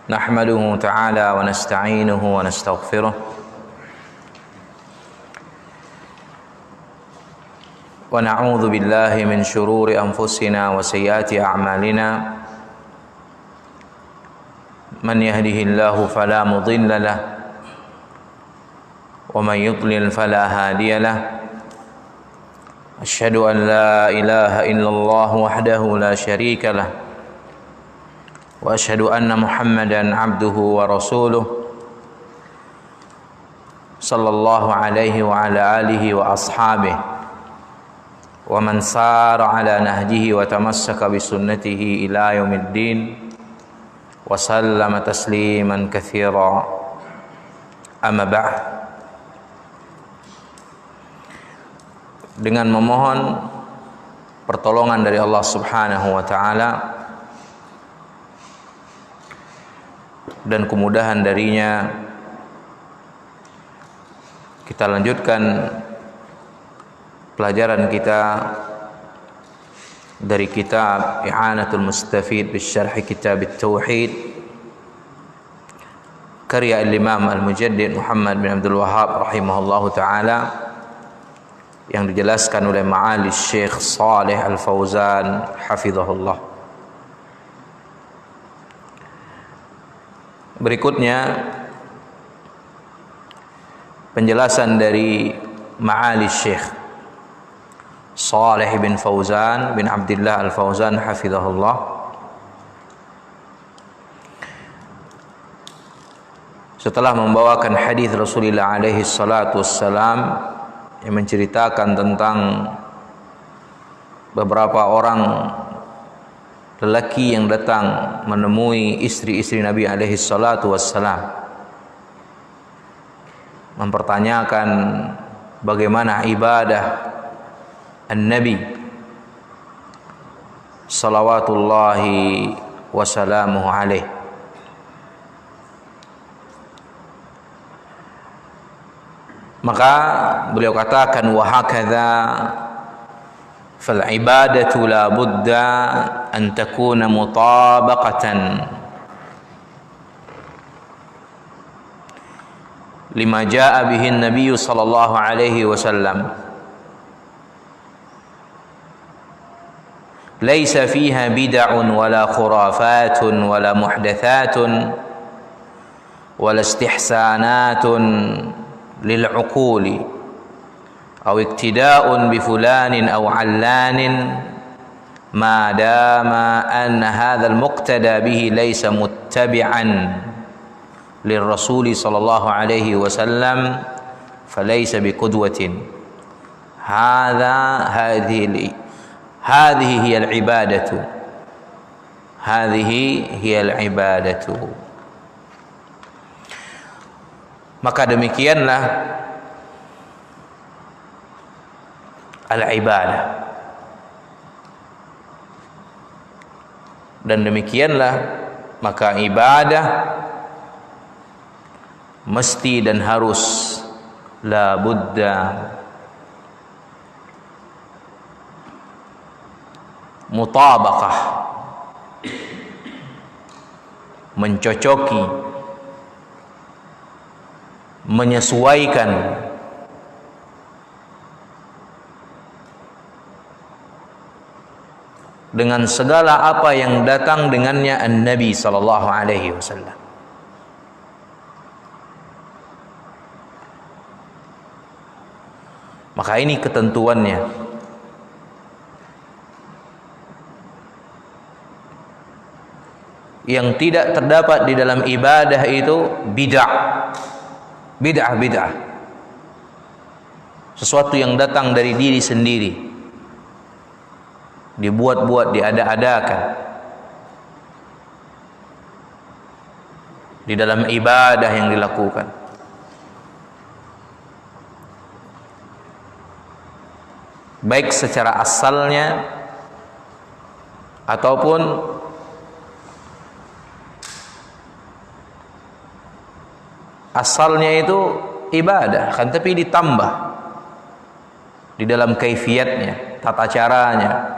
نحمده تعالى ونستعينه ونستغفره ونعوذ بالله من شرور أنفسنا وسيئات أعمالنا من يهده الله فلا مضل له ومن يضلل فلا هادي له أشهد أن لا إله إلا الله وحده لا شريك له وأشهد أن محمدا عبده ورسوله صلى الله عليه وعلى آله وأصحابه ومن سار على نهجه وتمسك بسنته إلى يوم الدين وسلم تسليما كثيرا أما بعد. Dengan memohon pertolongan dari Allah Subhanahu wa taala dan kemudahan darinya, kita lanjutkan pelajaran kita dari kitab I'anatul Mustafid bi Syarh Kitab At-Tauhid karya Al-Imam Al-Mujaddid Muhammad bin Abdul Wahhab rahimahullahu taala, yang dijelaskan oleh Ma'ali Syekh Shalih Al-Fauzan hafizahullah. Berikutnya penjelasan dari Ma'ali Syekh Shalih bin Fauzan bin Abdullah Al-Fauzan hafizahullah setelah membawakan hadis Rasulullah alaihi salatu wassalam yang menceritakan tentang beberapa orang lelaki yang datang menemui istri-istri Nabi alaihi salatu wassalam, mempertanyakan bagaimana ibadah An-Nabi salawatullahi wassalamuhu alaih. Maka beliau katakan, wa hakadha fal ibadatu la budda an takuna mutabaqatan lima jaa bihi an-nabiy sallallahu alaihi wasallam laysa fiha bid'un wala khurafatun wala muhdathatun wala istihsanatun للعقول أو اقتداء بفلان أو علان ما دام أن هذا المقتدى به ليس متبعا للرسول صلى الله عليه وسلم فليس بقدوة. هذه هي العبادة. هذه هي العبادة. Maka demikianlah al-ibadah, dan demikianlah maka ibadah mesti dan harus la budda mutabaqah, mencocoki, menyesuaikan dengan segala apa yang datang dengannya An-Nabi sallallahu alaihi wasallam. Maka ini ketentuannya. Yang tidak terdapat di dalam ibadah itu bid'ah, sesuatu yang datang dari diri sendiri, dibuat-buat, diada-adakan di dalam ibadah yang dilakukan. Baik secara asalnya ataupun asalnya itu ibadah, kan, tapi ditambah di dalam kaifiatnya, tata caranya.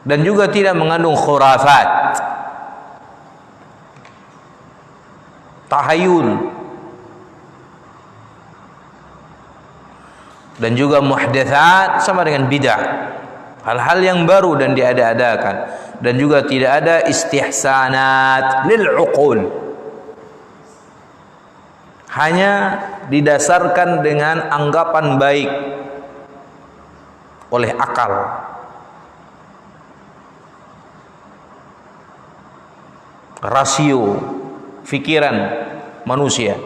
dan juga tidak mengandung khurafat, tahayul, dan juga muhdatsat sama dengan bid'ah, hal-hal yang baru dan diada-adakan, dan juga tidak ada istihsanat lil uqul, hanya didasarkan dengan anggapan baik oleh akal. Rasio fikiran manusia,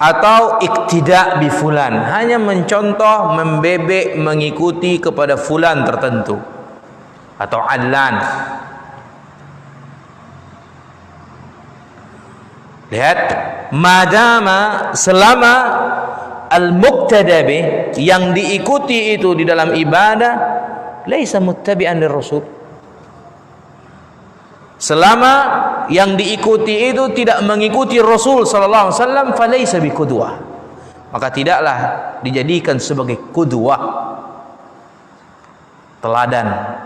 atau iktidak bi fulan, hanya mencontoh, membebek, mengikuti kepada fulan tertentu atau adlan. Lihat, madama, selama al-muqtada bih, yang diikuti itu di dalam ibadah, laisa muttabi'an lirrasul. Selama yang diikuti itu tidak mengikuti Rasul sallallahu alaihi wasallam, falaysa biqudwah, maka tidaklah dijadikan sebagai qudwah, teladan,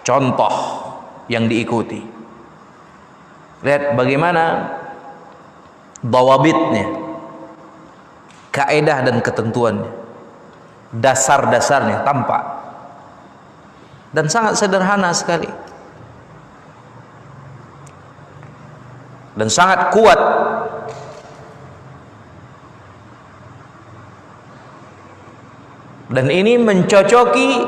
contoh yang diikuti. Lihat bagaimana dawabitnya, kaedah dan ketentuannya, dasar-dasarnya tampak dan sangat sederhana sekali dan sangat kuat. Dan ini mencocoki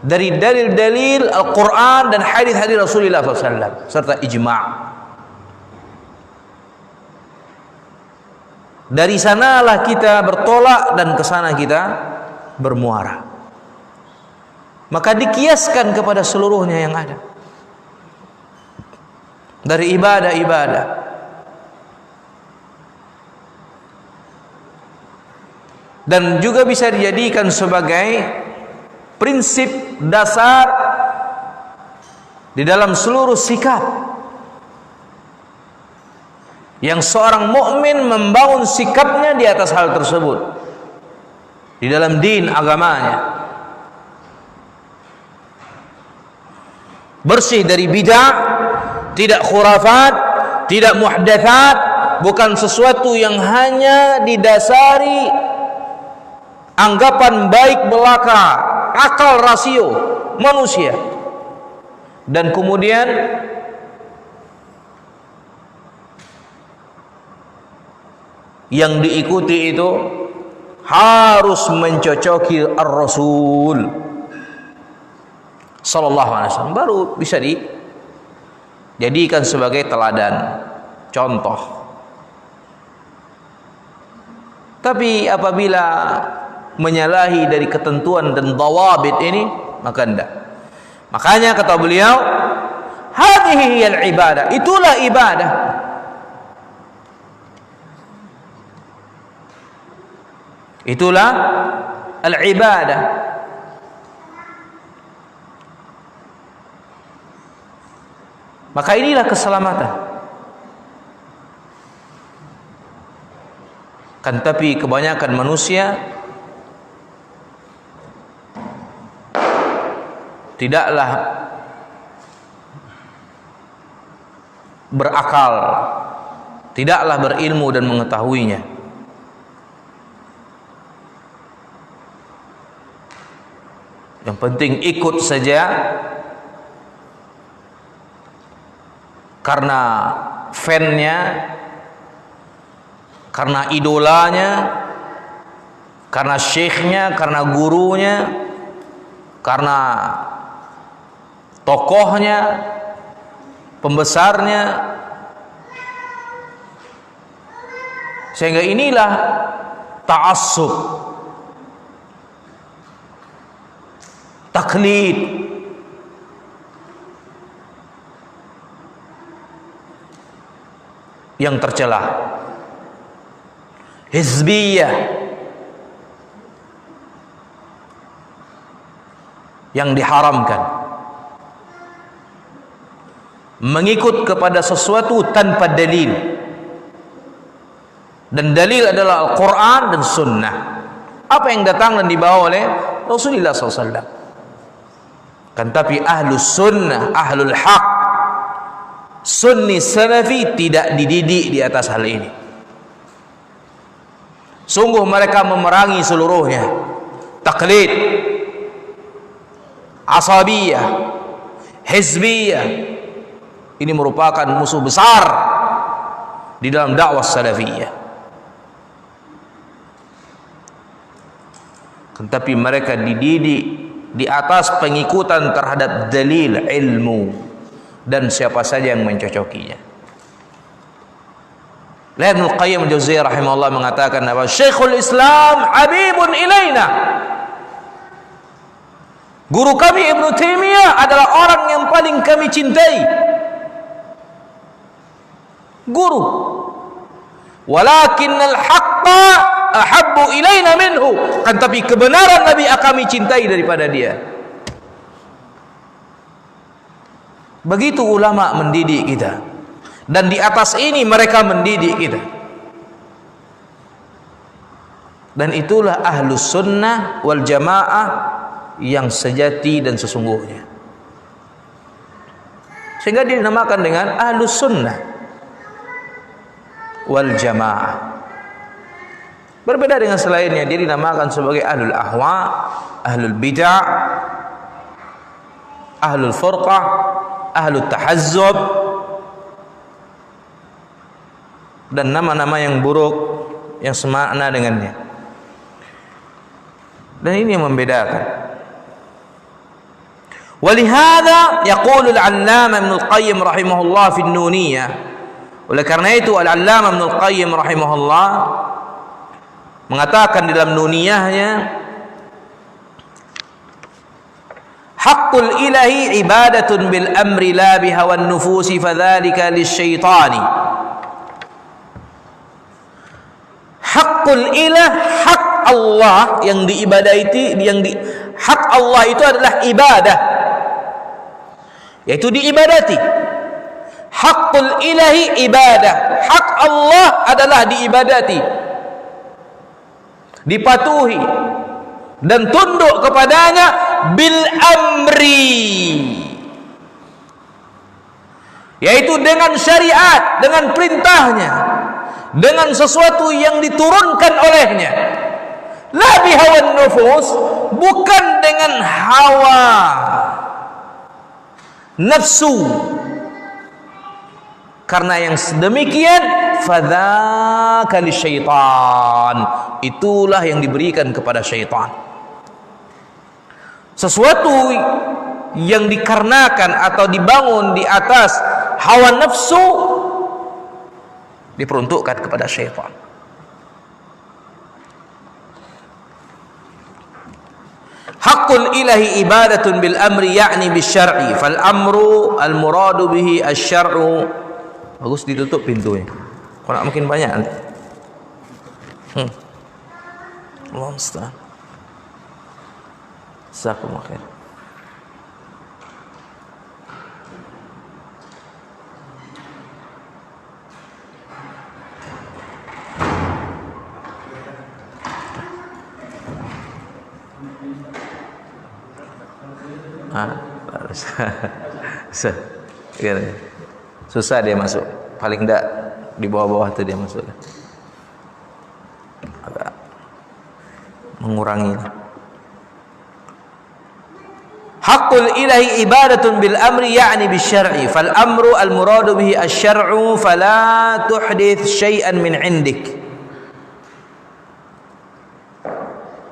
dari dalil-dalil Al-Quran dan hadis-hadis Rasulullah SAW serta ijma'. Dari sanalah kita bertolak dan ke sana kita bermuara. Maka dikiaskan kepada seluruhnya yang ada dari ibadah-ibadah. Dan juga bisa dijadikan sebagai prinsip dasar di dalam seluruh sikap yang seorang mukmin membangun sikapnya di atas hal tersebut di dalam din agamanya. Bersih dari bid'ah, tidak khurafat, tidak muhdatsat, bukan sesuatu yang hanya didasari anggapan baik belaka, akal rasio manusia, dan kemudian yang diikuti itu harus mencocoki ar-Rasul sallallahu alaihi wasallam, baru bisa dijadikan sebagai teladan, contoh. Tapi apabila menyalahi dari ketentuan dan dawabit ini, maka tidak. Makanya kata beliau, hadhihi hiyal ibadah, itulah ibadah. Itulah al-ibadah. Maka inilah keselamatan. Kan tapi kebanyakan manusia tidaklah berakal, tidaklah berilmu dan mengetahuinya. Yang penting ikut saja karena fan-nya, karena idolanya, karena syekhnya, karena gurunya, karena tokohnya, pembesarnya. Sehingga inilah ta'assub, taklid, yang tercela, hizbiyah yang diharamkan, mengikut kepada sesuatu tanpa dalil, dan dalil adalah Al-Quran dan Sunnah. apa yang datang dan dibawa oleh Rasulullah SAW. Kan tapi ahlus sunnah, ahlul haq, sunni salafi tidak dididik di atas hal ini. Sungguh mereka memerangi seluruhnya. Taklid, asabiyah, hizbiyah, ini merupakan musuh besar di dalam dakwah salafiyah. Tetapi mereka dididik di atas pengikutan terhadap dalil ilmu dan siapa saja yang mencocokinya. Ibnu Qayyim Al-Jauziyah rahimahullah mengatakan bahwa Syekhul Islam habibun ilaina. Guru kami Ibnu Taimiyah adalah orang yang paling kami cintai. Guru. Walakinnal haqqa ahabbu ilaina minhu. Kan tapi kebenaran Nabi kami cintai daripada dia. Begitu ulama mendidik kita. Dan di atas ini mereka mendidik kita. Dan itulah ahlus sunnah wal jamaah yang sejati dan sesungguhnya. Sehingga dinamakan dengan ahlus sunnah wal jamaah. Berbeda dengan selainnya, dia dinamakan sebagai ahlul ahwa, ahlul bid'ah, ahlul furqah, ahlul tahazzub, dan nama-nama yang buruk yang semakna dengannya. Dan ini yang membedakan. Walihada yaqulu al-'allamah Ibnu Al-Qayyim rahimahullah fi an-Nuniyah. Oleh karena itu al-'allamah Ibnu Al-Qayyim rahimahullah mengatakan di dalam Nuniyahnya, haqqul ilahi ibadatun bil amri la bihawan nufusi fadzalika lisyaitani. Hakul ilah, hak Allah yang diibadati, hak Allah itu adalah ibadah, yaitu diibadati. Hakul ilahi ibadah, hak Allah adalah diibadati, dipatuhi dan tunduk kepadanya bil amri, yaitu dengan syariat, dengan perintahnya, dengan sesuatu yang diturunkan olehnya. La bihawan nufus, bukan dengan hawa nafsu. Karena yang sedemikian fadzaka lisyaitan, itulah yang diberikan kepada syaitan. Sesuatu yang dikarenakan atau dibangun di atas hawa nafsu diperuntukkan kepada syaitan. Haqqul ilahi ibadatun bil amri ya'ni bis syar'i fal amru al muradu bihi asy-syar'u. Bagus ditutup pintunya. Kalau nak makin banyak nanti. Allah musta'an. Jazakumullah khair. Susah dia masuk. Paling enggak di bawah-bawah tuh dia masuk. Agak mengurangi. Haqqul ilahi ibadatun bil amri ya'ni bis syar'i fal amru al muradu bihi asy-syar'u fala tuhdits syai'an min 'indik.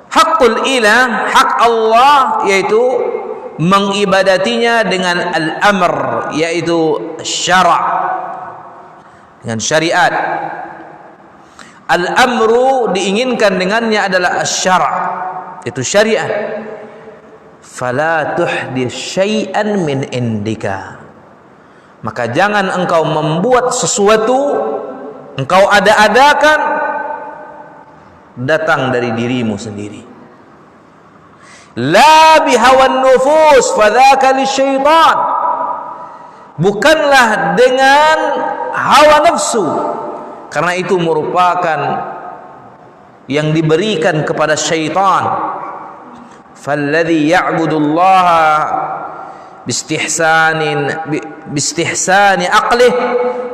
Haqqul ilah, hak Allah, yaitu mengibadatinya dengan al-amr, yaitu syara', dengan syariat. Al-amru diinginkan dengannya adalah asy-syara', itu syariat. Fala tuhdits syai'an min indika, maka jangan engkau membuat sesuatu, engkau ada-adakan datang dari dirimu sendiri. La bihawan nufus fadzaka lisyaitan, bukanlah dengan hawa nafsu, karena itu merupakan yang diberikan kepada syaitan. Falladhi ya'budullaha bistihsani aqlih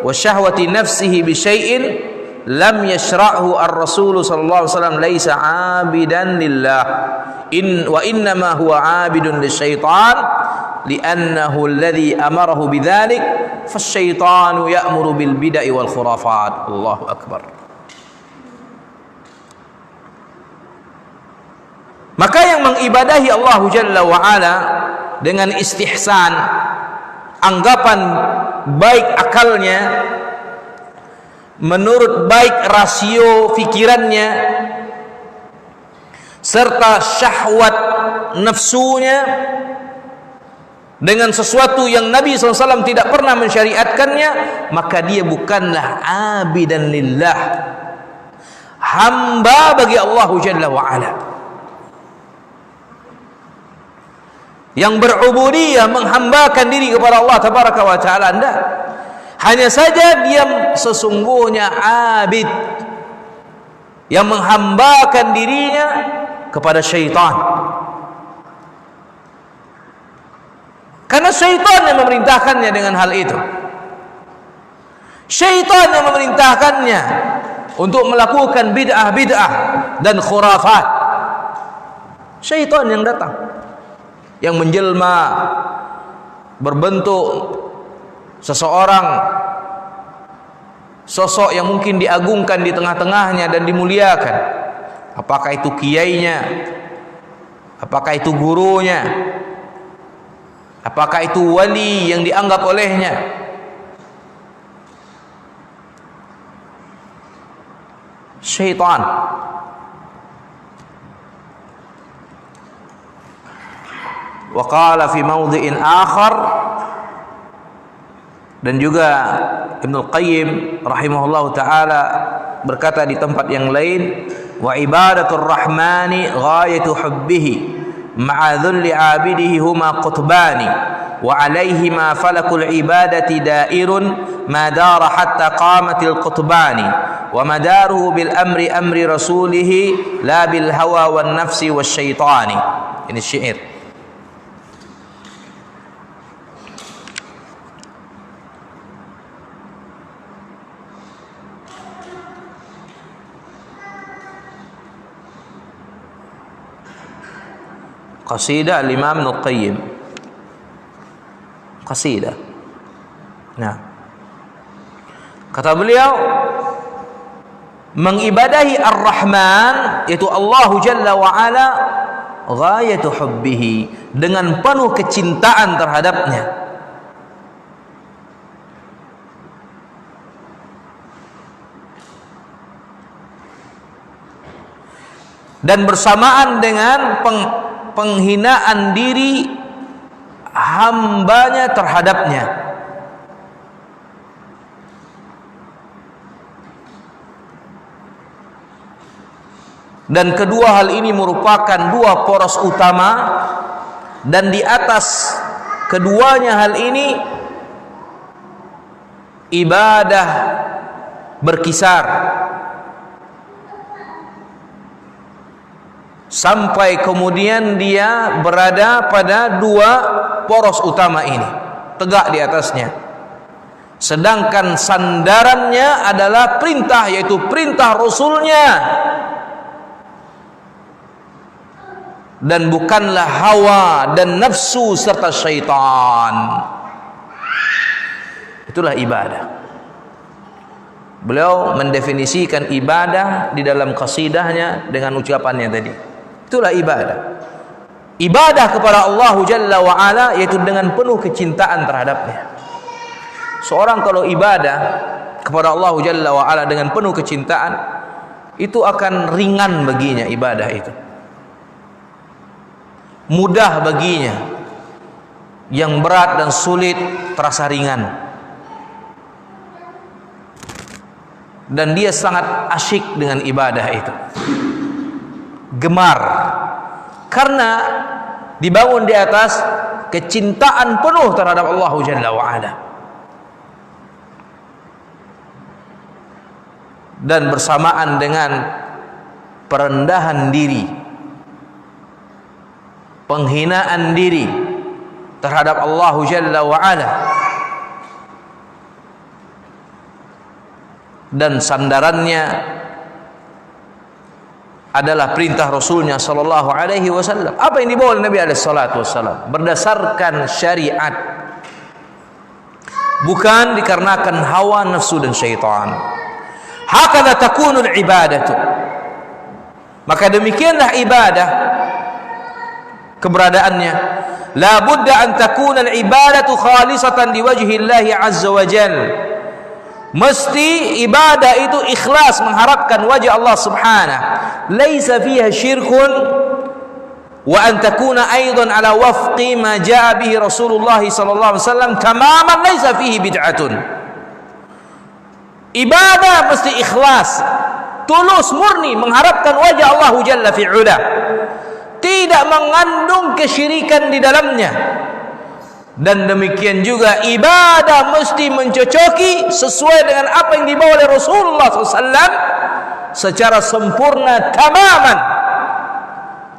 wa syahwati nafsihi bi syai'in lam yashra'hu ar-rasul sallallahu alaihi wasallam laisa 'abidan lillah wa innama huwa 'abidun lisyaitan li'annahu alladhi amarahu bidzalik fasyaitanu ya'muru bil bid'ah wal khurafat. Allahu akbar. Maka yang mengibadahi Allah Jalla wa Ala dengan istihsan, anggapan baik akalnya, menurut baik rasio fikirannya, serta syahwat nafsunya, dengan sesuatu yang Nabi SAW tidak pernah mensyariatkannya, maka dia bukanlah abidan lillah, hamba bagi Allah Jalla wa Ala, yang berubudiyah, menghambakan diri kepada Allah Tabaraka wa Ta'ala. Anda hanya saja dia sesungguhnya abid yang menghambakan dirinya kepada syaitan, karena syaitan yang memerintahkannya dengan hal itu. Syaitan yang memerintahkannya untuk melakukan bid'ah-bid'ah dan khurafat. Syaitan yang datang, yang menjelma berbentuk seseorang, sosok yang mungkin diagungkan di tengah-tengahnya dan dimuliakan. Apakah itu kiainya, apakah itu gurunya, apakah itu wali yang dianggap olehnya. Syaitan. Wa qala fi mawdhi'in akhar, dan juga Ibnu Qayyim rahimahullahu taala berkata di tempat yang lain, wa ibadatur rahmani ghayatu hubbihi ma'a dhulli 'abidihi huma qutbani wa 'alaihima falakul ibadati da'irun ma dara hatta qamatil qutbani wa madaruhu bil amri rasulihi la bil hawa wan nafsi wasyaitani. Ini syair. Qasidah al-Imam Ibnu Qayyim. Qasidah. Nah, kata beliau, mengibadahi Ar-Rahman, yaitu Allah Jalla wa Ala, ghayatu hubbihi, dengan penuh kecintaan terhadapnya. Dan bersamaan dengan penghinaan diri hambanya terhadapnya. Dan kedua hal ini merupakan dua poros utama, dan di atas keduanya hal ini ibadah berkisar sampai kemudian dia berada pada dua poros utama ini, tegak di atasnya. Sedangkan sandarannya adalah perintah, yaitu perintah Rasulnya, dan bukanlah hawa dan nafsu serta syaitan. Itulah ibadah. Beliau mendefinisikan ibadah di dalam qasidahnya dengan ucapannya tadi. Itulah ibadah. Ibadah kepada Allah Jalla wa Ala, yaitu dengan penuh kecintaan terhadapnya. Seorang kalau ibadah kepada Allah Jalla wa Ala dengan penuh kecintaan, itu akan ringan baginya ibadah itu, mudah baginya. Yang berat dan sulit terasa ringan, dan dia sangat asyik dengan ibadah itu, gemar, karena dibangun di atas kecintaan penuh terhadap Allah Jalla wa Ala. Dan bersamaan dengan perendahan diri, penghinaan diri terhadap Allah Jalla wa Ala, dan sandarannya adalah perintah Rasulnya sallallahu alaihi wasallam. Apa yang dibawa oleh Nabi alaihi salatu wasallam berdasarkan syariat, bukan dikarenakan hawa nafsu dan syaitan. Hakadha takunul ibadatu. Maka demikianlah ibadah keberadaannya. La budda an takuna al ibadatu khalisatan liwajhi Allah azza wa jalla. Mesti ibadah itu ikhlas mengharapkan wajah Allah subhanahu. Laisa fiha syirkun, wa an takuna aidan ala wafqi ma jaa bihi Rasulullah sallallahu alaihi wasallam tamaman, laisa fihi bid'atun. Ibadah mesti ikhlas, tulus murni mengharapkan wajah Allah jalla fi'ula, tidak mengandung kesyirikan di dalamnya. Dan demikian juga ibadah mesti mencocoki sesuai dengan apa yang dibawa oleh Rasulullah SAW secara sempurna, tamaman.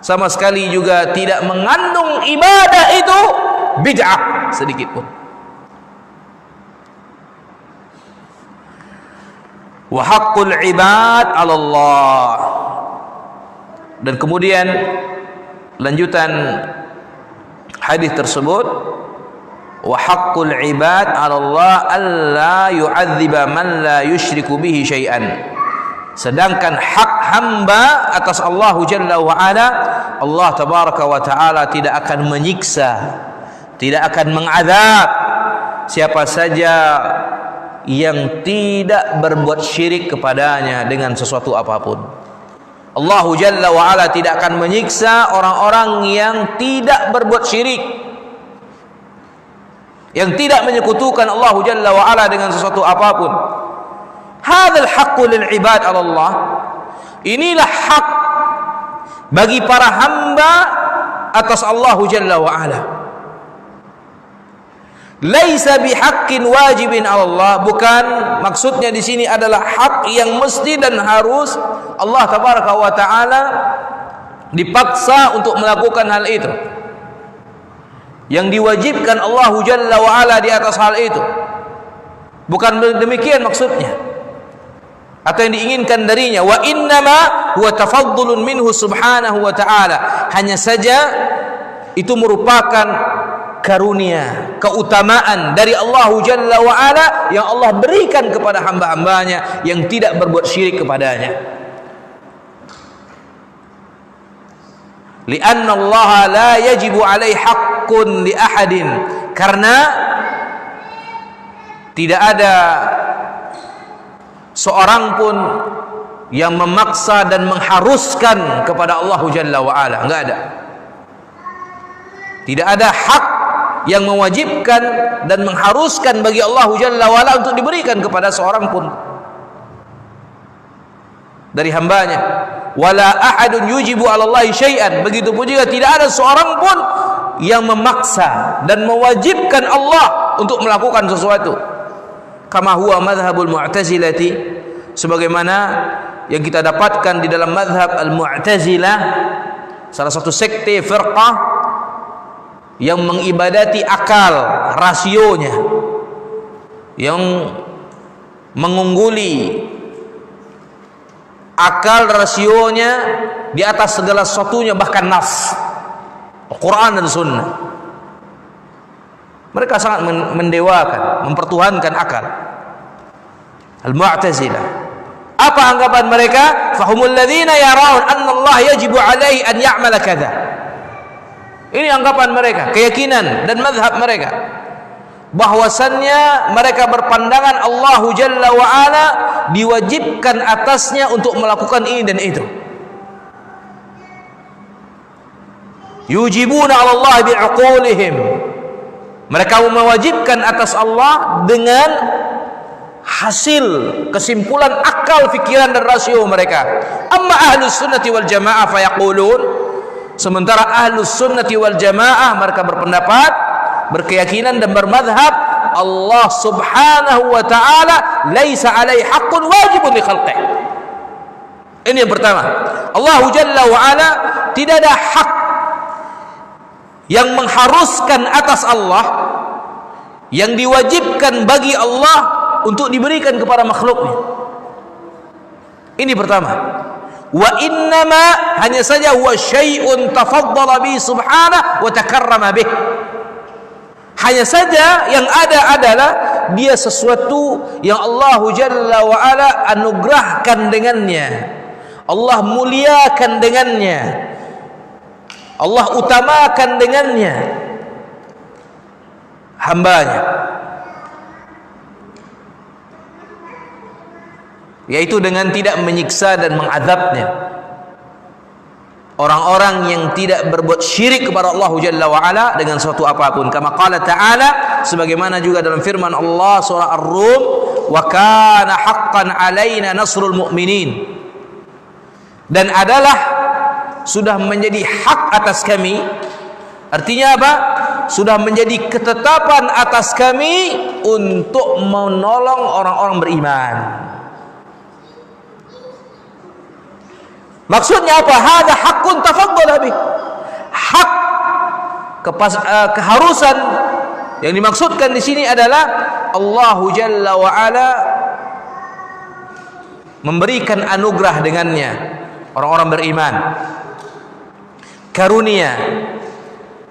Sama sekali juga tidak mengandung ibadah itu bid'ah sedikit pun. Wa haqqul ibad 'ala Allah. Dan kemudian lanjutan hadis tersebut, wa haqqul ibad 'ala Allah alla yu'adziba man la yusyriku bihi syai'an. Sedangkan hak hamba atas Allah Jalla wa Ala, Allah tabaraka wa taala tidak akan menyiksa, tidak akan mengazab siapa saja yang tidak berbuat syirik kepadanya dengan sesuatu apapun. Allah Jalla wa Ala tidak akan menyiksa orang-orang yang tidak berbuat syirik, yang tidak menyekutukan Allah Jalla wa Ala dengan sesuatu apapun. Hadzal haqqu lil ibad 'ala Allah. Inilah hak bagi para hamba atas Allah Jalla wa Ala. Laisa bihaqqin wajibin 'ala Allah, bukan maksudnya di sini adalah hak yang mesti dan harus Allah tabaraka wa taala dipaksa untuk melakukan hal itu, yang diwajibkan Allah Jalla wa Ala di atas hal itu. Bukan demikian maksudnya atau yang diinginkan darinya. Wa innama huwa tafaddulun minhu subhanahu wa ta'ala. Hanya saja itu merupakan karunia, keutamaan dari Allah Jalla wa Ala yang Allah berikan kepada hamba-hambanya yang tidak berbuat syirik kepadanya. Lianna Allah la yajibu alaihi haqqun li ahadin, karena tidak ada seorang pun yang memaksa dan mengharuskan kepada Allah Jalla wa Ala. Enggak ada. Tidak ada hak yang mewajibkan dan mengharuskan bagi Allah Jalla wa Ala untuk diberikan kepada seorang pun dari hambanya. Wala ahadun yujibu 'ala Allahi syai'an. Begitu pun juga tidak ada seorang pun yang memaksa dan mewajibkan Allah untuk melakukan sesuatu. Kama huwa madhhabul mu'tazilati, sebagaimana yang kita dapatkan di dalam madhab al-Mu'tazilah, salah satu sekte firqah yang mengibadati akal, rasionya, yang mengungguli akal, rasionya di atas segala sesuatunya, bahkan nas, Al-Quran dan Sunnah. Mereka sangat mendewakan, mempertuhankan akal. Al-Mu'tazilah. Apa anggapan mereka? Fahumul ladzina yarawun anna Allah yajibu alaihi an ya'mala kadza. Ini anggapan mereka, keyakinan dan mazhab mereka, bahwasannya mereka berpandangan Allah Jalla wa Ala diwajibkan atasnya untuk melakukan ini dan itu. Yujibuna 'ala Allah bi'uqulihim. Mereka mewajibkan atas Allah dengan hasil kesimpulan akal, fikiran dan rasio mereka. Amma ahlus sunnati wal jamaah fayaqulun, sementara ahlus sunnati wal jamaah mereka berpendapat, berkeyakinan dan bermadhab Allah subhanahu wa ta'ala laisa alaihi haqqun wajibun li khalqihi Ini yang pertama. Allah Jalla wa Ala tidak ada hak yang mengharuskan atas Allah, yang diwajibkan bagi Allah untuk diberikan kepada makhluknya. Ini pertama. Wa innama, hanya saja, huwa syai'un tafaddala bi subhanahu wa takarrama bih. Hanya saja yang ada adalah dia sesuatu yang Allah Jalla wa Ala anugerahkan dengannya, Allah muliakan dengannya, Allah utamakan dengannya hambanya, yaitu dengan tidak menyiksa dan mengazabnya orang-orang yang tidak berbuat syirik kepada Allah Jalla wa Ala dengan suatu apapun. Kama qala ta'ala, sebagaimana juga dalam firman Allah surah Ar-Rum, wa kana haqqan alaina nasrul mu'minin, dan adalah sudah menjadi hak atas kami. Artinya apa? Sudah menjadi ketetapan atas kami untuk menolong orang-orang beriman. Maksudnya apa? Hada hakun tafaddala bih. Hak, keharusan yang dimaksudkan di sini adalah Allah Jalla wa Ala memberikan anugerah dengannya orang-orang beriman, karunia,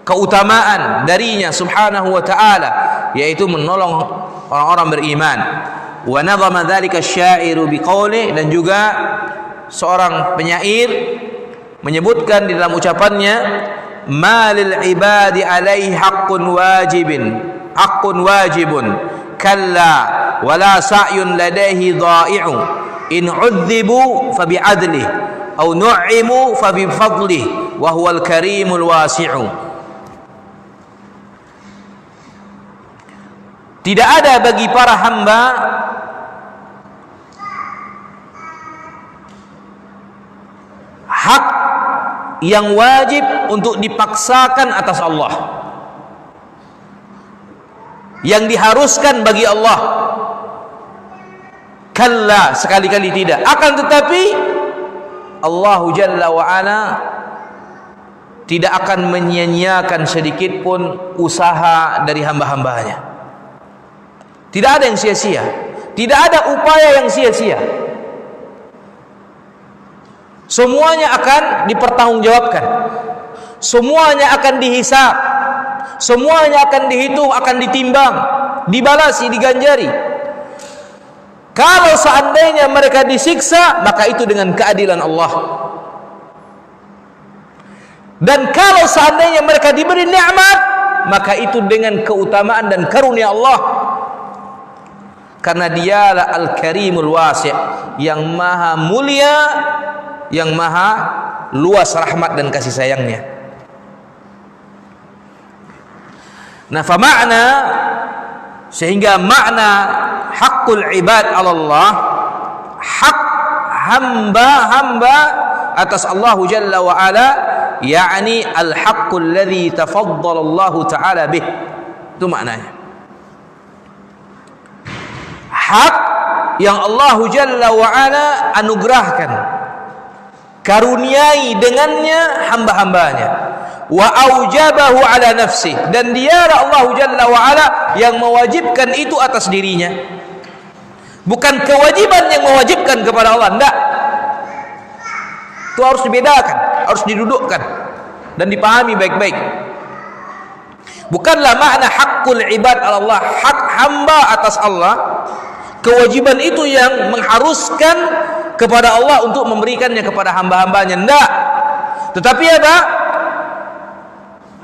keutamaan darinya subhanahu wa ta'ala, yaitu menolong orang-orang beriman. Wa nadhama dzalika asy-syairu biqaulih, dan juga seorang penyair menyebutkan di dalam ucapannya, malil ibadi alaihi haqqun wajibun kalla wala sa'yun ladaihi dha'i'u in 'udzibu fa bi'adlihi aw nu'imu fa bi fadlihi wa huwal karimul wasi'u. Tidak ada bagi para hamba hak yang wajib untuk dipaksakan atas Allah, yang diharuskan bagi Allah. Kalla, sekali-kali tidak. Akan tetapi Allah Jalla wa Ala tidak akan menyia-nyiakan sedikit pun usaha dari hamba-hambanya. Tidak ada yang sia-sia, tidak ada upaya yang sia-sia. Semuanya akan dipertanggungjawabkan, semuanya akan dihisab, semuanya akan dihitung, akan ditimbang, dibalasi, diganjari. Kalau seandainya mereka disiksa, maka itu dengan keadilan Allah. Dan kalau seandainya mereka diberi nikmat, maka itu dengan keutamaan dan karunia Allah. Karena dialah Al-Karimul Wasi', yang maha mulia, yang maha luas rahmat dan kasih sayangnya. Nah, fa makna, sehingga makna hakul ibad ala Allah, hak hamba-hamba atas Allah Jalla wa Ala, yakni al-haqqul ladzi tafaddala Allah Ta'ala bih. Itu maknanya. Hak yang Allah Jalla wa Ala anugerahkan, karuniai dengannya hamba-hambanya, wa aujabahu ala nafsi, dan dialah Allah Jalla wa Ala yang mewajibkan itu atas dirinya. Bukan kewajiban yang mewajibkan kepada Allah, enggak. Itu harus dibedakan, harus didudukkan dan dipahami baik-baik. Bukanlah makna hakul ibad ala Allah, hak hamba atas Allah, kewajiban itu yang mengharuskan kepada Allah untuk memberikannya kepada hamba-hambanya, enggak. Tetapi apa?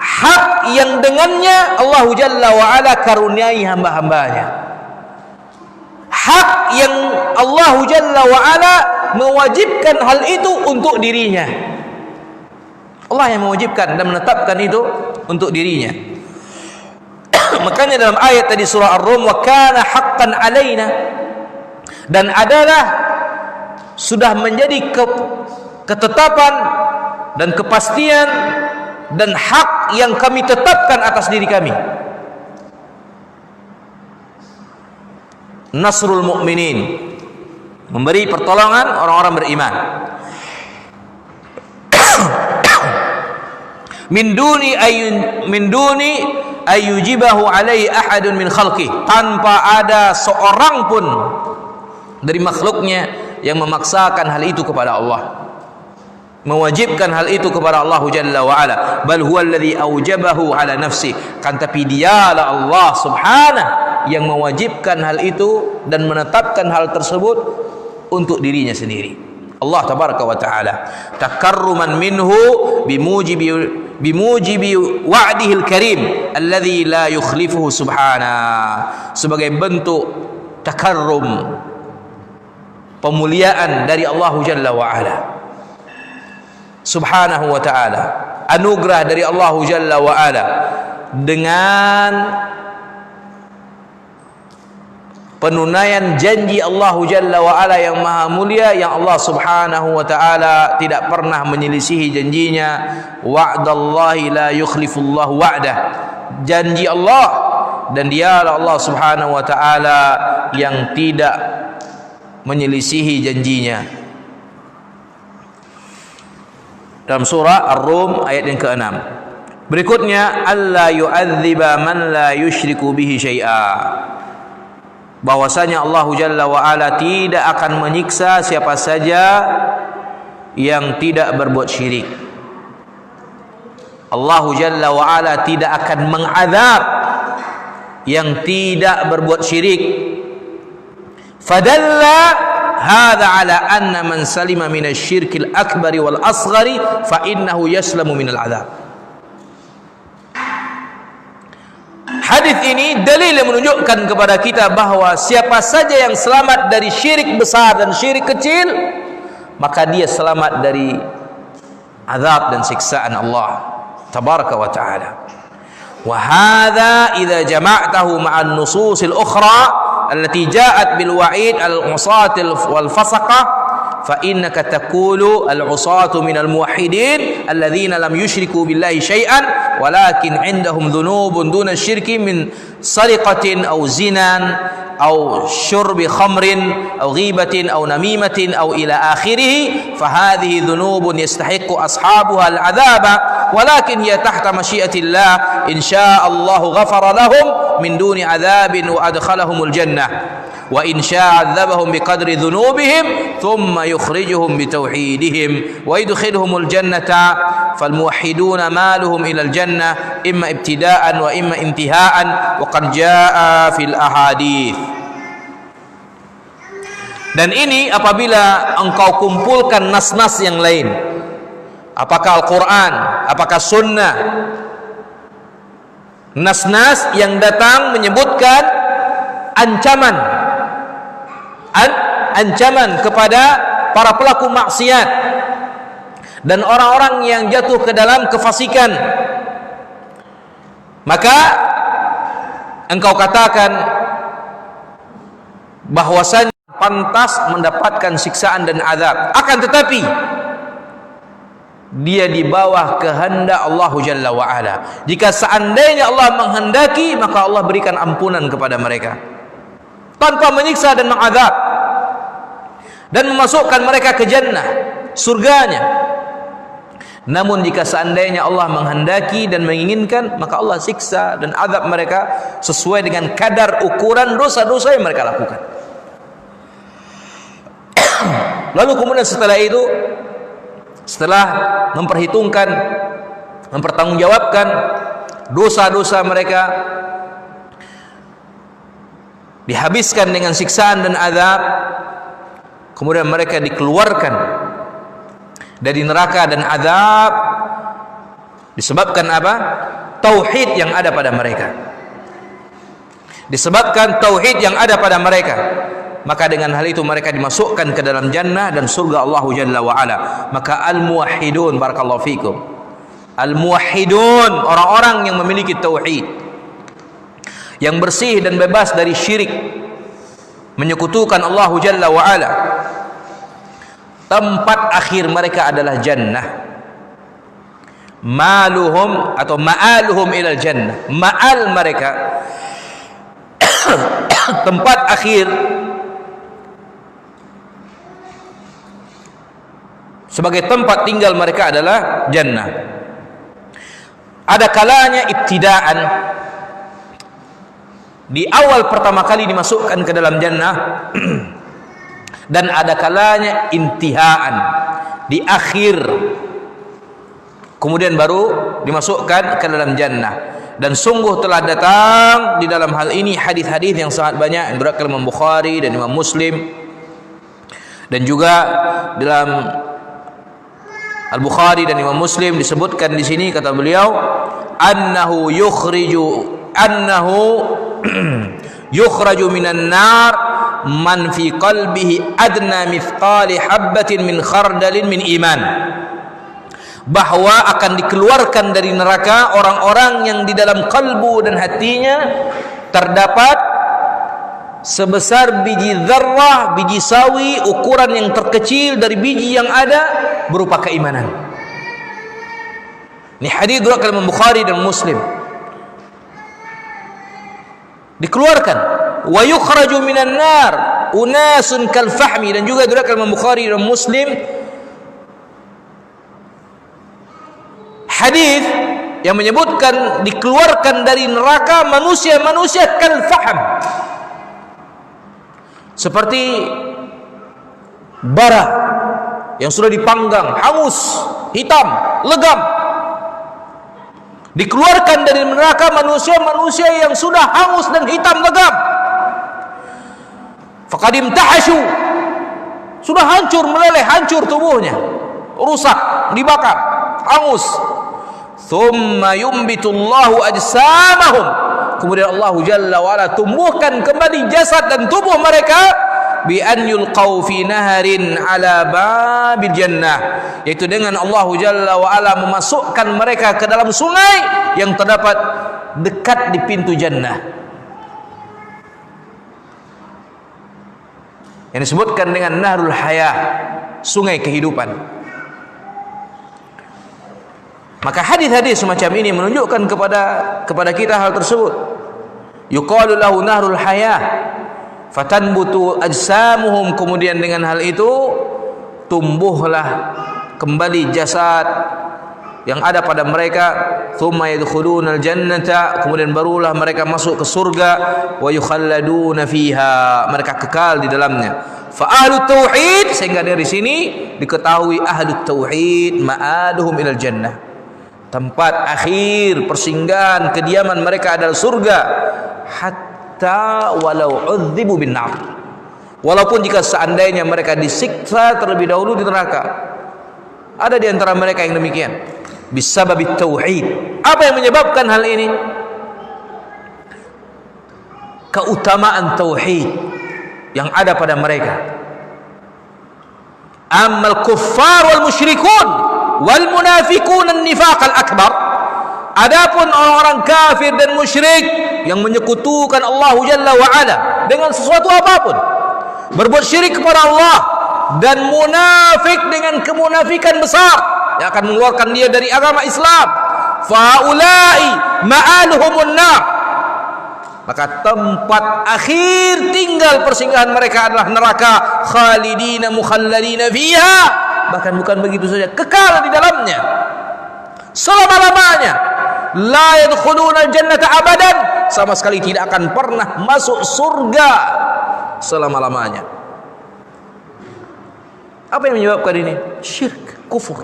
Hak yang dengannya Allah Jalla wa Ala karuniai hamba-hambanya, hak yang Allah Jalla wa Ala mewajibkan hal itu untuk dirinya. Allah yang mewajibkan dan menetapkan itu untuk dirinya. Makanya dalam ayat tadi surah Ar-Rum, wa kana haqqan alaina, dan adalah sudah menjadi ketetapan dan kepastian dan hak yang kami tetapkan atas diri kami, nasrul mu'minin, memberi pertolongan orang-orang beriman. min duni ayyujibahu alaihi ahadun min khalqih, tanpa ada seorang pun dari makhluknya yang memaksakan hal itu kepada Allah, mewajibkan hal itu kepada Allah Jalla wa Ala. Bal huwa alladhi aujabahu ala nafsi, kan tapi dialah Allah Subhanahu yang mewajibkan hal itu dan menetapkan hal tersebut untuk dirinya sendiri. Allah tabaraka wa taala takarruman minhu bimujibi wa'dihil karim alladhi la yukhlifuhu subhanahu, sebagai bentuk takarrum, pemuliaan dari Allah Jalla wa Ala Subhanahu wa ta'ala, anugerah dari Allah Jalla wa Ala dengan penunaian janji Allah Jalla wa Ala yang maha mulia, yang Allah Subhanahu wa ta'ala tidak pernah menyelisihi janjinya. Wa'dallahi la yukhlifullahu wa'dah, janji Allah, dan dialah Allah Subhanahu wa ta'ala yang tidak menyelisihi janjinya. Dalam surah Ar-Rum ayat yang ke-6. Berikutnya, alla yu'adziba man la yusyriku bihi syai'a, bahwasanya Allah Jalla wa Ala tidak akan menyiksa siapa saja yang tidak berbuat syirik. Allah Jalla wa Ala tidak akan mengazab yang tidak berbuat syirik. Fadalla hadza ala anna man salima min asy-syirkil akbari wal asghari fa innahu yaslamu minal azab. Hadis ini dalil yang menunjukkan kepada kita bahwa siapa saja yang selamat dari syirik besar dan syirik kecil, maka dia selamat dari azab dan siksaan Allah tabaraka wa taala. Wa hadza idza jama'tahu ma'an nususil ukhra allati ja'at bil wa'id al-usatil wal fasaqa fa innaka taqulu al-usatu minal muwahhidin alladhina lam yushriku billahi syai'an walakin 'indahum dhunubun duna syirki min sariqatin aw zinan aw syurbi khamrin aw ghibatin aw namimatin aw ila akhirih fa hadhihi dhunubun yastahiqqu ashabuha al-'adhaba walakin hiya tahta masyiatillah in syaa'a Allahu ghafara lahum min duni 'adzabin wa adkhalahumul jannah wa in syaa'a 'adzabahum biqadri dhunubihim thumma yukhrijuhum bitauhidihim wa yudkhiluhumul jannata fal muwahhiduna maluhum ilal jannah imma ibtida'an wa imma intiha'an wa qad jaa'a fil ahadits. Dan ini apabila engkau kumpulkan nas-nas yang lain, apakah Al-Quran, apakah Sunnah, nas-nas yang datang menyebutkan ancaman kepada para pelaku maksiat dan orang-orang yang jatuh ke dalam kefasikan, maka engkau katakan bahwasanya pantas mendapatkan siksaan dan azab. Akan tetapi dia di bawah kehendak Allah Jalla wa Ala. Jika seandainya Allah menghendaki, maka Allah berikan ampunan kepada mereka tanpa menyiksa dan mengazab, dan memasukkan mereka ke jannah, surganya. Namun jika seandainya Allah menghendaki dan menginginkan, maka Allah siksa dan azab mereka sesuai dengan kadar ukuran dosa-dosa yang mereka lakukan. Lalu kemudian setelah itu, setelah memperhitungkan, mempertanggungjawabkan dosa-dosa mereka, dihabiskan dengan siksaan dan azab, kemudian mereka dikeluarkan dari neraka dan azab disebabkan apa? Tauhid yang ada pada mereka. Disebabkan tauhid yang ada pada mereka, maka dengan hal itu mereka dimasukkan ke dalam jannah dan surga Allah Jalla wa Ala. Maka al-muwahhidun, barakallahu fikum, al-muwahhidun, orang-orang yang memiliki tauhid, yang bersih dan bebas dari syirik, menyekutukan Allah Jalla wa Ala, tempat akhir mereka adalah jannah. Maluhum atau ma'aluhum ilal jannah, ma'al mereka tempat akhir sebagai tempat tinggal mereka adalah jannah. Ada kalanya ibtidaan, di awal pertama kali dimasukkan ke dalam jannah, dan ada kalanya intihaan, di akhir kemudian baru dimasukkan ke dalam jannah. Dan sungguh telah datang di dalam hal ini hadis-hadis yang sangat banyak yang beriwayatkan Imam Bukhari dan Imam Muslim, dan juga dalam Al-Bukhari dan Imam Muslim disebutkan di sini, kata beliau, annahu yukhraju minan nar man fi qalbihi adna mithqali habbatin min khardalin min iman, bahwa akan dikeluarkan dari neraka orang-orang yang di dalam kalbu dan hatinya terdapat sebesar biji zarrah, biji sawi, ukuran yang terkecil dari biji yang ada berupa keimanan. Ini hadis diriwayatkan Imam Bukhari dan Muslim. Dikeluarkan, wa yukhraju minan nar unasun kal fahmi, dan juga diriwayatkan Imam Bukhari dan Muslim hadis yang menyebutkan dikeluarkan dari neraka manusia-manusia kal fahm, seperti bara yang sudah dipanggang, hangus, hitam, legam. Dikeluarkan dari neraka manusia-manusia yang sudah hangus dan hitam legam. Faqad imtahashu, sudah hancur meleleh, hancur tubuhnya, rusak, dibakar, hangus. Thumma yumbitullahu ajsamahum, kemudian Allah Jalla wa Ala tumbuhkan kembali jasad dan tubuh mereka bi an yulqau fi naharin ala babil jannah, yaitu dengan Allah Jalla wa Ala memasukkan mereka ke dalam sungai yang terdapat dekat di pintu jannah, yang disebutkan dengan Nahrul Hayah, sungai kehidupan. Maka hadis-hadis semacam ini menunjukkan kepada kita hal tersebut. Yuqalu lahu Nahrul Hayah fatanbutu ajsamuhum, kemudian dengan hal itu tumbuhlah kembali jasad yang ada pada mereka. Tsumma yadkhulunal jannata, kemudian barulah mereka masuk ke surga. Wa yukhalladuna fiha, mereka kekal di dalamnya. Fa ahlut tauhid, sehingga dari sini diketahui ahlut tauhid ma'aduhum ilal jannah, tempat akhir persinggahan kediaman mereka adalah surga. Hatta walau udzibu bin nar, walaupun jika seandainya mereka disiksa terlebih dahulu di neraka. Ada di antara mereka yang demikian bisababit tauhid. Apa yang menyebabkan hal ini? Keutamaan tauhid yang ada pada mereka. Ammal kuffar wal musyrikun wal munafiqun an-nifaq al-akbar, adapun orang-orang kafir dan musyrik yang menyekutukan Allah Jalla wa Ala dengan sesuatu apapun, berbuat syirik kepada Allah, dan munafik dengan kemunafikan besar yang akan mengeluarkan dia dari agama Islam, faulai ma'aluhumun nar, maka tempat akhir tinggal persinggahan mereka adalah neraka, khalidina mukhalladina fiha, bahkan bukan begitu saja, kekal di dalamnya selama-lamanya. La yadkhuluna jannata abadan, sama sekali tidak akan pernah masuk surga selama-lamanya. Apa yang menyebabkan ini? Syirik, kufur.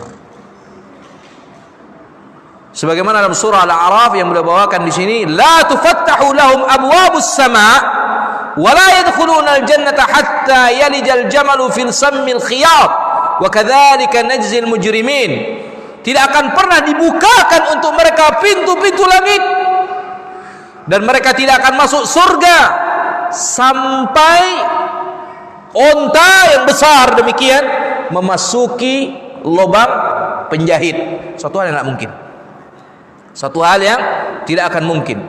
Sebagaimana dalam surah Al-A'raf yang beliau bawakan di sini, la tufattahu lahum abwabus sama' wa la yadkhuluna al-jannata hatta yalijal jamalu fil sammil khiyat wa kadzalika najzil mujrimin. Tidak akan pernah dibukakan untuk mereka pintu-pintu langit, dan mereka tidak akan masuk surga sampai onta yang besar demikian memasuki lubang penjahit. Suatu hal yang tidak mungkin, satu hal yang tidak akan mungkin.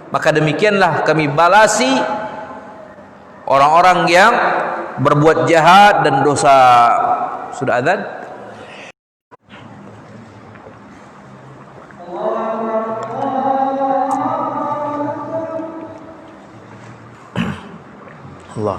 Maka demikianlah kami balasi orang-orang yang berbuat jahat dan dosa. Sudah azan? Allah.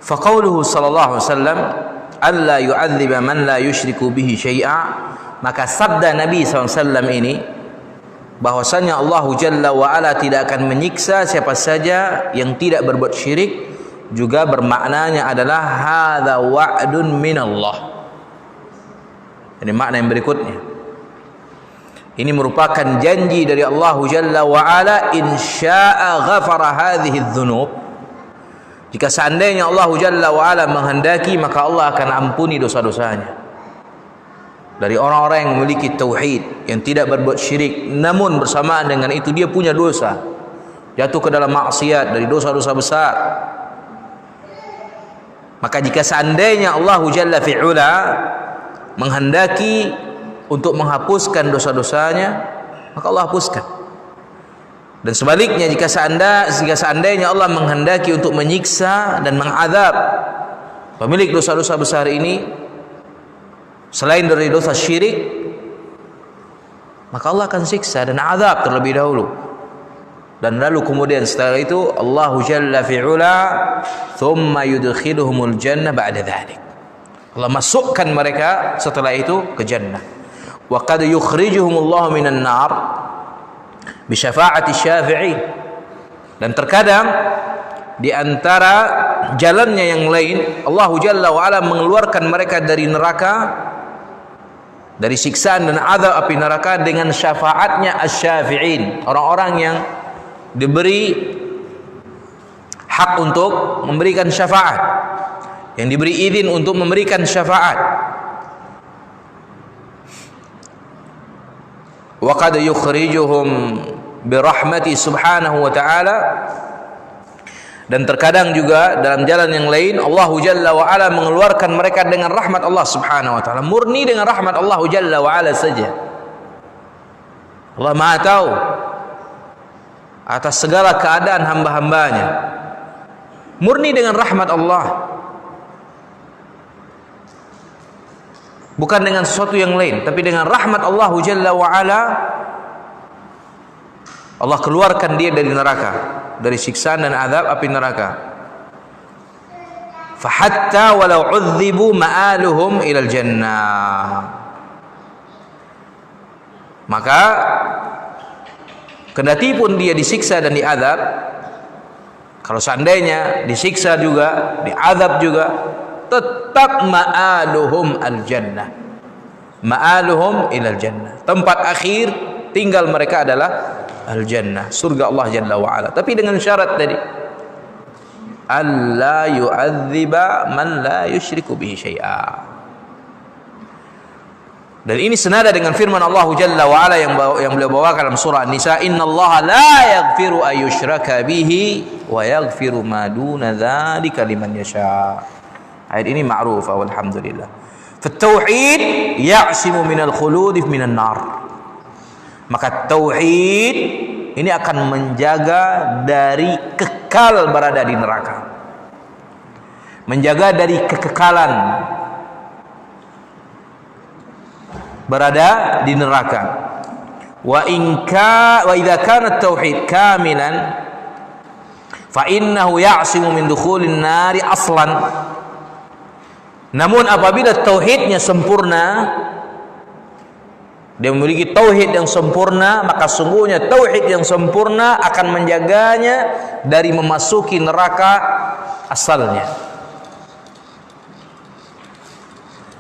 Faqauluhu sallallahu alaihi wasallam alla yu'adziba man la yusyriku bihi syai'a, maka sabda Nabi SAW ini bahwasanya Allah Jalla wa Ala tidak akan menyiksa siapa saja yang tidak berbuat syirik, juga bermaknanya adalah hadza wa'dun minallah. Ini makna yang berikutnya, ini merupakan janji dari Allah Jalla wa Ala, in syaa ghafara hadhihi dzunub. Jika seandainya Allah Jalla wa Ala menghendaki, maka Allah akan ampuni dosa-dosanya. Dari orang-orang yang memiliki tauhid, yang tidak berbuat syirik, namun bersamaan dengan itu dia punya dosa, jatuh ke dalam maksiat dari dosa-dosa besar, maka jika seandainya Allah Jalla fi'ula menghendaki untuk menghapuskan dosa-dosanya, maka Allah hapuskan. Dan sebaliknya, jika seandainya Allah menghendaki untuk menyiksa dan mengazab pemilik dosa-dosa besar ini selain dari dosa syirik, maka Allah akan siksa dan azab terlebih dahulu. Dan lalu kemudian setelah itu Allah Jalla fi'ula thumma yudkhiluhumul jannah ba'da dzalik. Allah masukkan mereka setelah itu ke jannah. Wa qad yukhrijuhumullahu minan nar bi syafaati syafi'in. Dan terkadang di antara jalannya yang lain, Allah Jalla wa Ala mengeluarkan mereka dari neraka, dari siksaan dan azab api neraka, dengan syafaatnya asy-syafi'in, orang-orang yang diberi hak untuk memberikan syafaat, yang diberi izin untuk memberikan syafaat. Wa qad yukhrijuhum bi rahmati subhanahu wa ta'ala. Dan terkadang juga dalam jalan yang lain Allah Jalla wa Ala mengeluarkan mereka dengan rahmat Allah subhanahu wa ta'ala, murni dengan rahmat Allah Jalla wa Ala saja. Allah Maha tahu atas segala keadaan hamba-hambanya, murni dengan rahmat Allah, bukan dengan sesuatu yang lain, tapi dengan rahmat Allah Jalla wa Ala Allah keluarkan dia dari neraka, dari siksaan dan azab api neraka. Fa hatta walau udzibu ma'aluhum ilal jannah. Maka kendati pun dia disiksa dan diazab, kalau seandainya disiksa juga, diazab juga, tetap ma'aluhum al jannah. Ma'aluhum ilal jannah. Tempat akhir tinggal mereka adalah al jannah, surga Allah Jalla wa Ala. Tapi dengan syarat tadi, alla yu'adziba man la yusyriku bihi syai'a. Dan ini senada dengan firman Allah Jalla wa Ala yang beliau bawakan dalam surah An-Nisa, "Innallaha la yaghfiru ay yushraka bihi wa yaghfiru ma duna dzalika liman yasha." Ayat ini ma'rufah walhamdulillah. At-tauhid ya'simu minal khulud minan nar. Maka tauhid ini akan menjaga dari kekal berada di neraka. Menjaga dari kekekalan berada di neraka. Wa idza kana at-tauhid kamilan fa innahu ya'simu min dukhulin nari aslan. Namun apabila tauhidnya sempurna, dia memiliki tauhid yang sempurna, maka sungguhnya tauhid yang sempurna akan menjaganya dari memasuki neraka asalnya.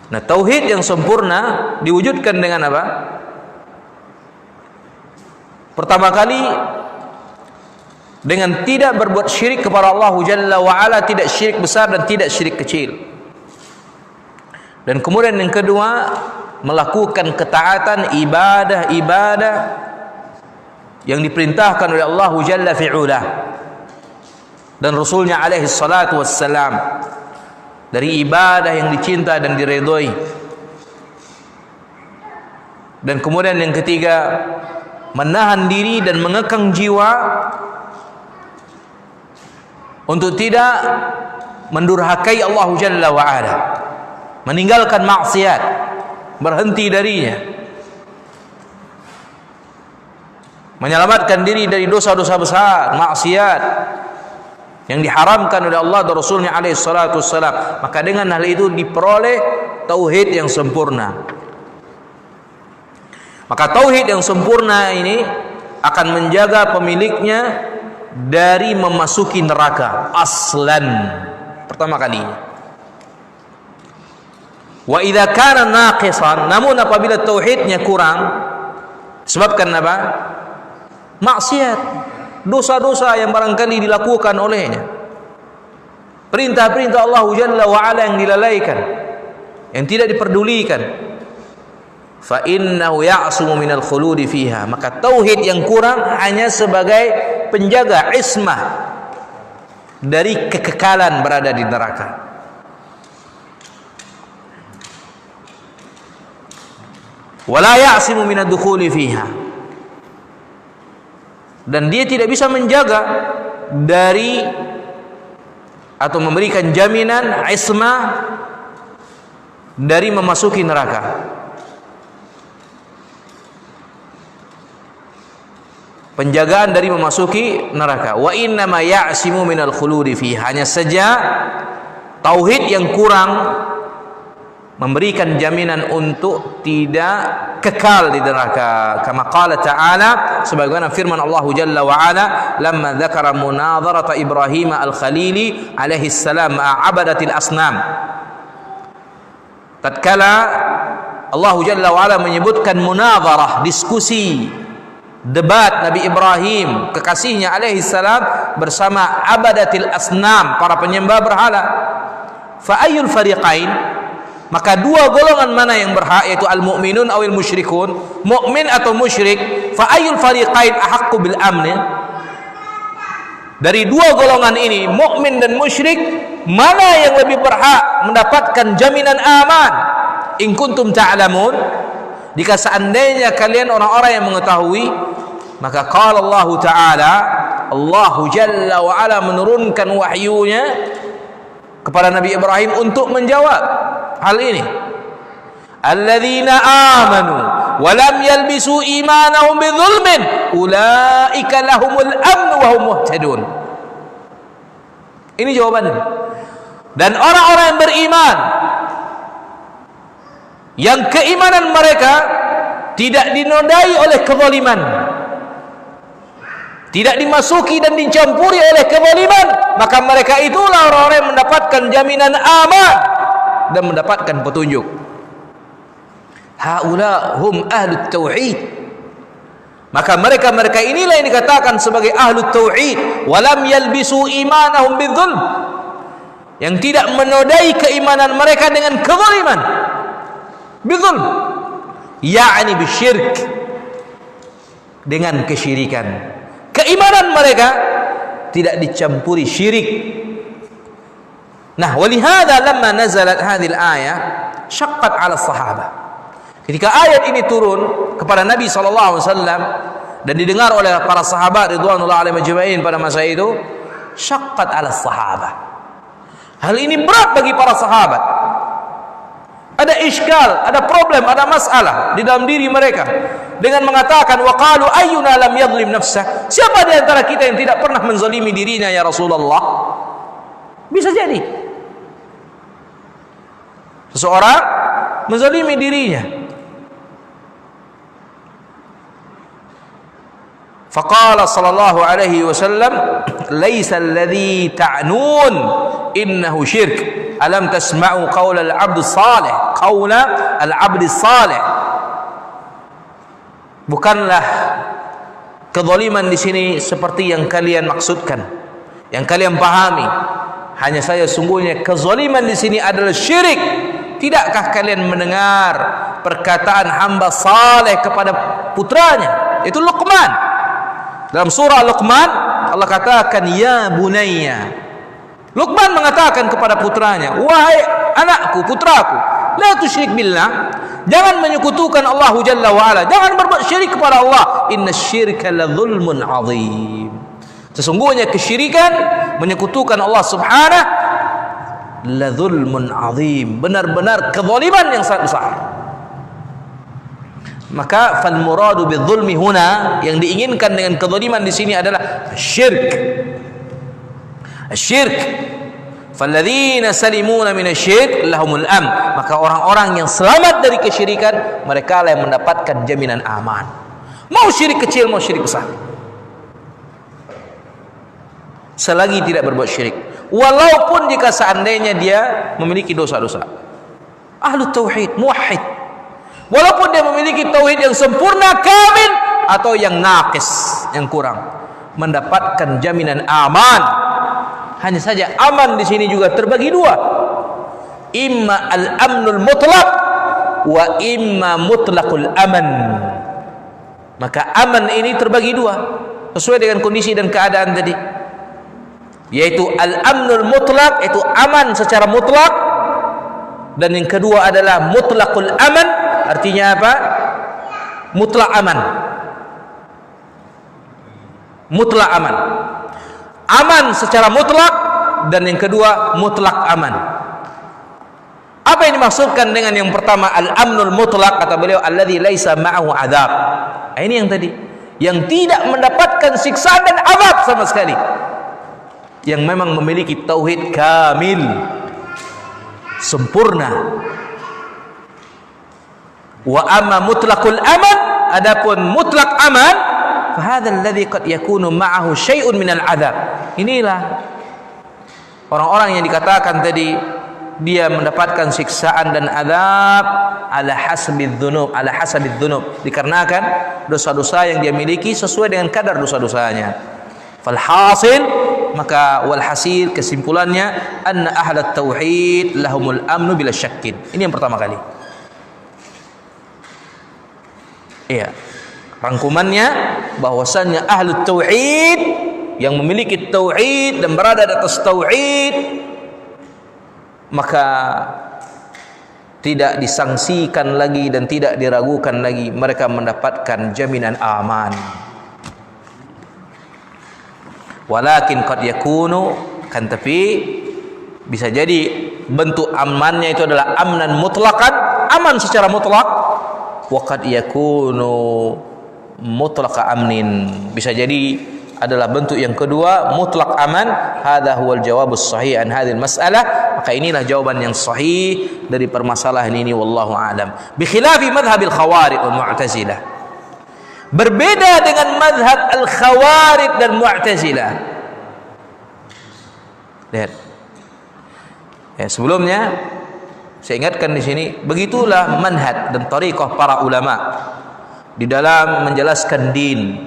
Nah, tauhid yang sempurna diwujudkan dengan apa? Pertama kali dengan tidak berbuat syirik kepada Allah Jalla wa Ala, tidak syirik besar dan tidak syirik kecil. Dan kemudian yang kedua, melakukan ketaatan ibadah-ibadah yang diperintahkan oleh Allah Jalla fi'ula dan Rasulnya alaihi salatu wassalam, dari ibadah yang dicinta dan diridhoi. Dan kemudian yang ketiga, menahan diri dan mengekang jiwa untuk tidak mendurhakai Allah Jalla wa Ala, meninggalkan maksiat, berhenti darinya, menyelamatkan diri dari dosa-dosa besar, maksiat yang diharamkan oleh Allah dan Rasulnya alaihi salatu wassalam. Maka dengan hal itu diperoleh tauhid yang sempurna. Maka tauhid yang sempurna ini akan menjaga pemiliknya dari memasuki neraka aslan, pertama kalinya. Wa idza kana naqisan, namun apabila tauhidnya kurang, sebabkan apa? Maksiat, dosa-dosa yang barangkali dilakukan olehnya, perintah-perintah Allah Jalla wa Ala yang dilalaikan, yang tidak diperdulikan, fa innahu ya'sumu minal khuludi fiha. Maka tauhid yang kurang hanya sebagai penjaga ismah dari kekekalan berada di neraka. Wala ya'simu minad dukhuli fiha, dan dia tidak bisa menjaga dari atau memberikan jaminan ismah dari memasuki neraka. Penjagaan dari memasuki neraka. Wa inna ma ya'simu minal khuludi fiha, hanya saja tauhid yang kurang memberikan jaminan untuk tidak kekal di neraka. Kama qala ta'ala, sebagaimana firman Allah Jalla wa Ala, lamma dzakara munadharata Ibrahim al-Khalili alaihi salam ma'a abadatil asnam. Tatkala Allah Jalla wa Ala menyebutkan munadharah, diskusi, debat Nabi Ibrahim kekasihnya alaihi salam bersama abadatil asnam, para penyembah berhala. Fa ayyul fariqain, maka dua golongan mana yang berhak, yaitu al-mu'minun awil musyrikun, mukmin atau musyrik. Fa ayyul fariqain ahaqqu bil amn, dari dua golongan ini, mukmin dan musyrik, mana yang lebih berhak mendapatkan jaminan aman? In kuntum ta'lamun, jika seandainya kalian orang-orang yang mengetahui. Maka qala Allah Ta'ala, Allah Jalla wa Ala menurunkan wahyunya kepada Nabi Ibrahim untuk menjawab hal ini. Alladzina amanu wa lam yalbisu imanahum bidzulmin ulaika lahumul amn wa hum muhtadun. Ini jawabannya. Dan orang-orang yang beriman, yang keimanan mereka tidak dinodai oleh kezaliman, tidak dimasuki dan dicampuri oleh kezaliman, maka mereka itulah orang-orang yang mendapatkan jaminan aman dan mendapatkan petunjuk. Haula hum ahlut tauhid. Maka mereka inilah yang dikatakan sebagai ahlut tauhid, walam yalbisu imanahum bidzulm, yang tidak menodai keimanan mereka dengan kezaliman. Bidzulm, yakni bisyirk, dengan kesyirikan. Keimanan mereka tidak dicampuri syirik. Nah, walihada lamma nazalat hadhil ayah syaqqat 'ala sahabah. Ketika ayat ini turun kepada Nabi sallallahu alaihi wasallam dan didengar oleh para sahabat ridwanullah alaihim ajma'in pada masa itu, syaqqat 'ala sahabah. Hal ini berat bagi para sahabat. Ada iskal, ada problem, ada masalah di dalam diri mereka dengan mengatakan waqalu ayyuna lam yadhlim nafsah. Siapa di antara kita yang tidak pernah menzalimi dirinya ya Rasulullah? Bisa jadi seseorang menzalimi dirinya. Faqala sallallahu alaihi wasallam laisa alladhi ta'nun innahu syirk. Alam tasma'u qaula al-'abd salih, qaula al-'abd salih. Bukanlah kezaliman di sini seperti yang kalian maksudkan, yang kalian pahami. Hanya saja sungguhnya kezaliman di sini adalah syirik. Tidakkah kalian mendengar perkataan hamba saleh kepada putranya, itu Luqman? Dalam surah Luqman Allah katakan ya bunayya. Luqman mengatakan kepada putranya, wahai anakku, putraku, la tusyrik billah, jangan menyekutukan Allah Jalla wa Ala, jangan berbuat syirik kepada Allah. Innasyirka la zulmun azim. Sesungguhnya kesyirikan, menyekutukan Allah Subhanahu, la zulmun azim, benar-benar kezaliman yang sangat besar. Maka fal muradu bidzulmi huna, yang diinginkan dengan kezaliman di sini adalah syirk. Syirk. Falladzina salimuna minasyirk lahumul am. Maka orang-orang yang selamat dari kesyirikan, mereka lah yang mendapatkan jaminan aman. Mau syirik kecil, mau syirik besar, selagi tidak berbuat syirik, walaupun jika seandainya dia memiliki dosa-dosa. Ahlu tauhid, muwahhid, walaupun dia memiliki tauhid yang sempurna, kamil, atau yang naqis, yang kurang, mendapatkan jaminan aman. Hanya saja aman di sini juga terbagi dua. Imma al-amnul mutlaq wa imma mutlaqul aman. Maka aman ini terbagi dua sesuai dengan kondisi dan keadaan tadi. Yaitu al-amnul mutlaq, itu aman secara mutlak. Dan yang kedua adalah mutlaqul aman. Artinya apa? Mutlak aman. Mutlak aman. Aman secara mutlak, dan yang kedua mutlak aman. Apa yang dimaksudkan dengan yang pertama al-amnul mutlak? Kata beliau alladzi laisa ma'ahu adzab. Ini yang tadi, yang tidak mendapatkan siksaan dan azab sama sekali, yang memang memiliki tauhid kamil, sempurna. Wa amma mutlaqul aman, adapun mutlak aman, fahadzal ladzi qad yakunu ma'ahu syai'un minal adzab. Inilah orang-orang yang dikatakan tadi dia mendapatkan siksaan dan azab ala hasbidz dzunub, ala hasabidz dzunub, dikarenakan dosa-dosa yang dia miliki sesuai dengan kadar dosa-dosanya. Falhasil, maka walhasil, kesimpulannya, anna ahlat tauhid lahumul amnu bila syakkin. Ini yang pertama kali. Iya, rangkumannya bahwasannya ahlut tauhid yang memiliki tauhid dan berada di atas tauhid, maka tidak disangsikan lagi dan tidak diragukan lagi, mereka mendapatkan jaminan aman. Walakin qad yakunu, kan tapi bisa jadi bentuk amannya itu adalah amnan mutlaqan, aman secara mutlak. Wa qad yakunu mutlaqa amnin, bisa jadi adalah bentuk yang kedua, mutlak aman. Hadza huwal jawabus sahih an hadhil mas'alah. Maka inilah jawaban yang sahih dari permasalahan ini, wallahu a'lam. Bi khilafi madhhabil khawarij wal mu'tazilah, berbeda dengan madhab al khawarij dan mu'tazilah. Lihat ya, sebelumnya saya ingatkan di sini, begitulah manhaj dan tariqah para ulama di dalam menjelaskan din,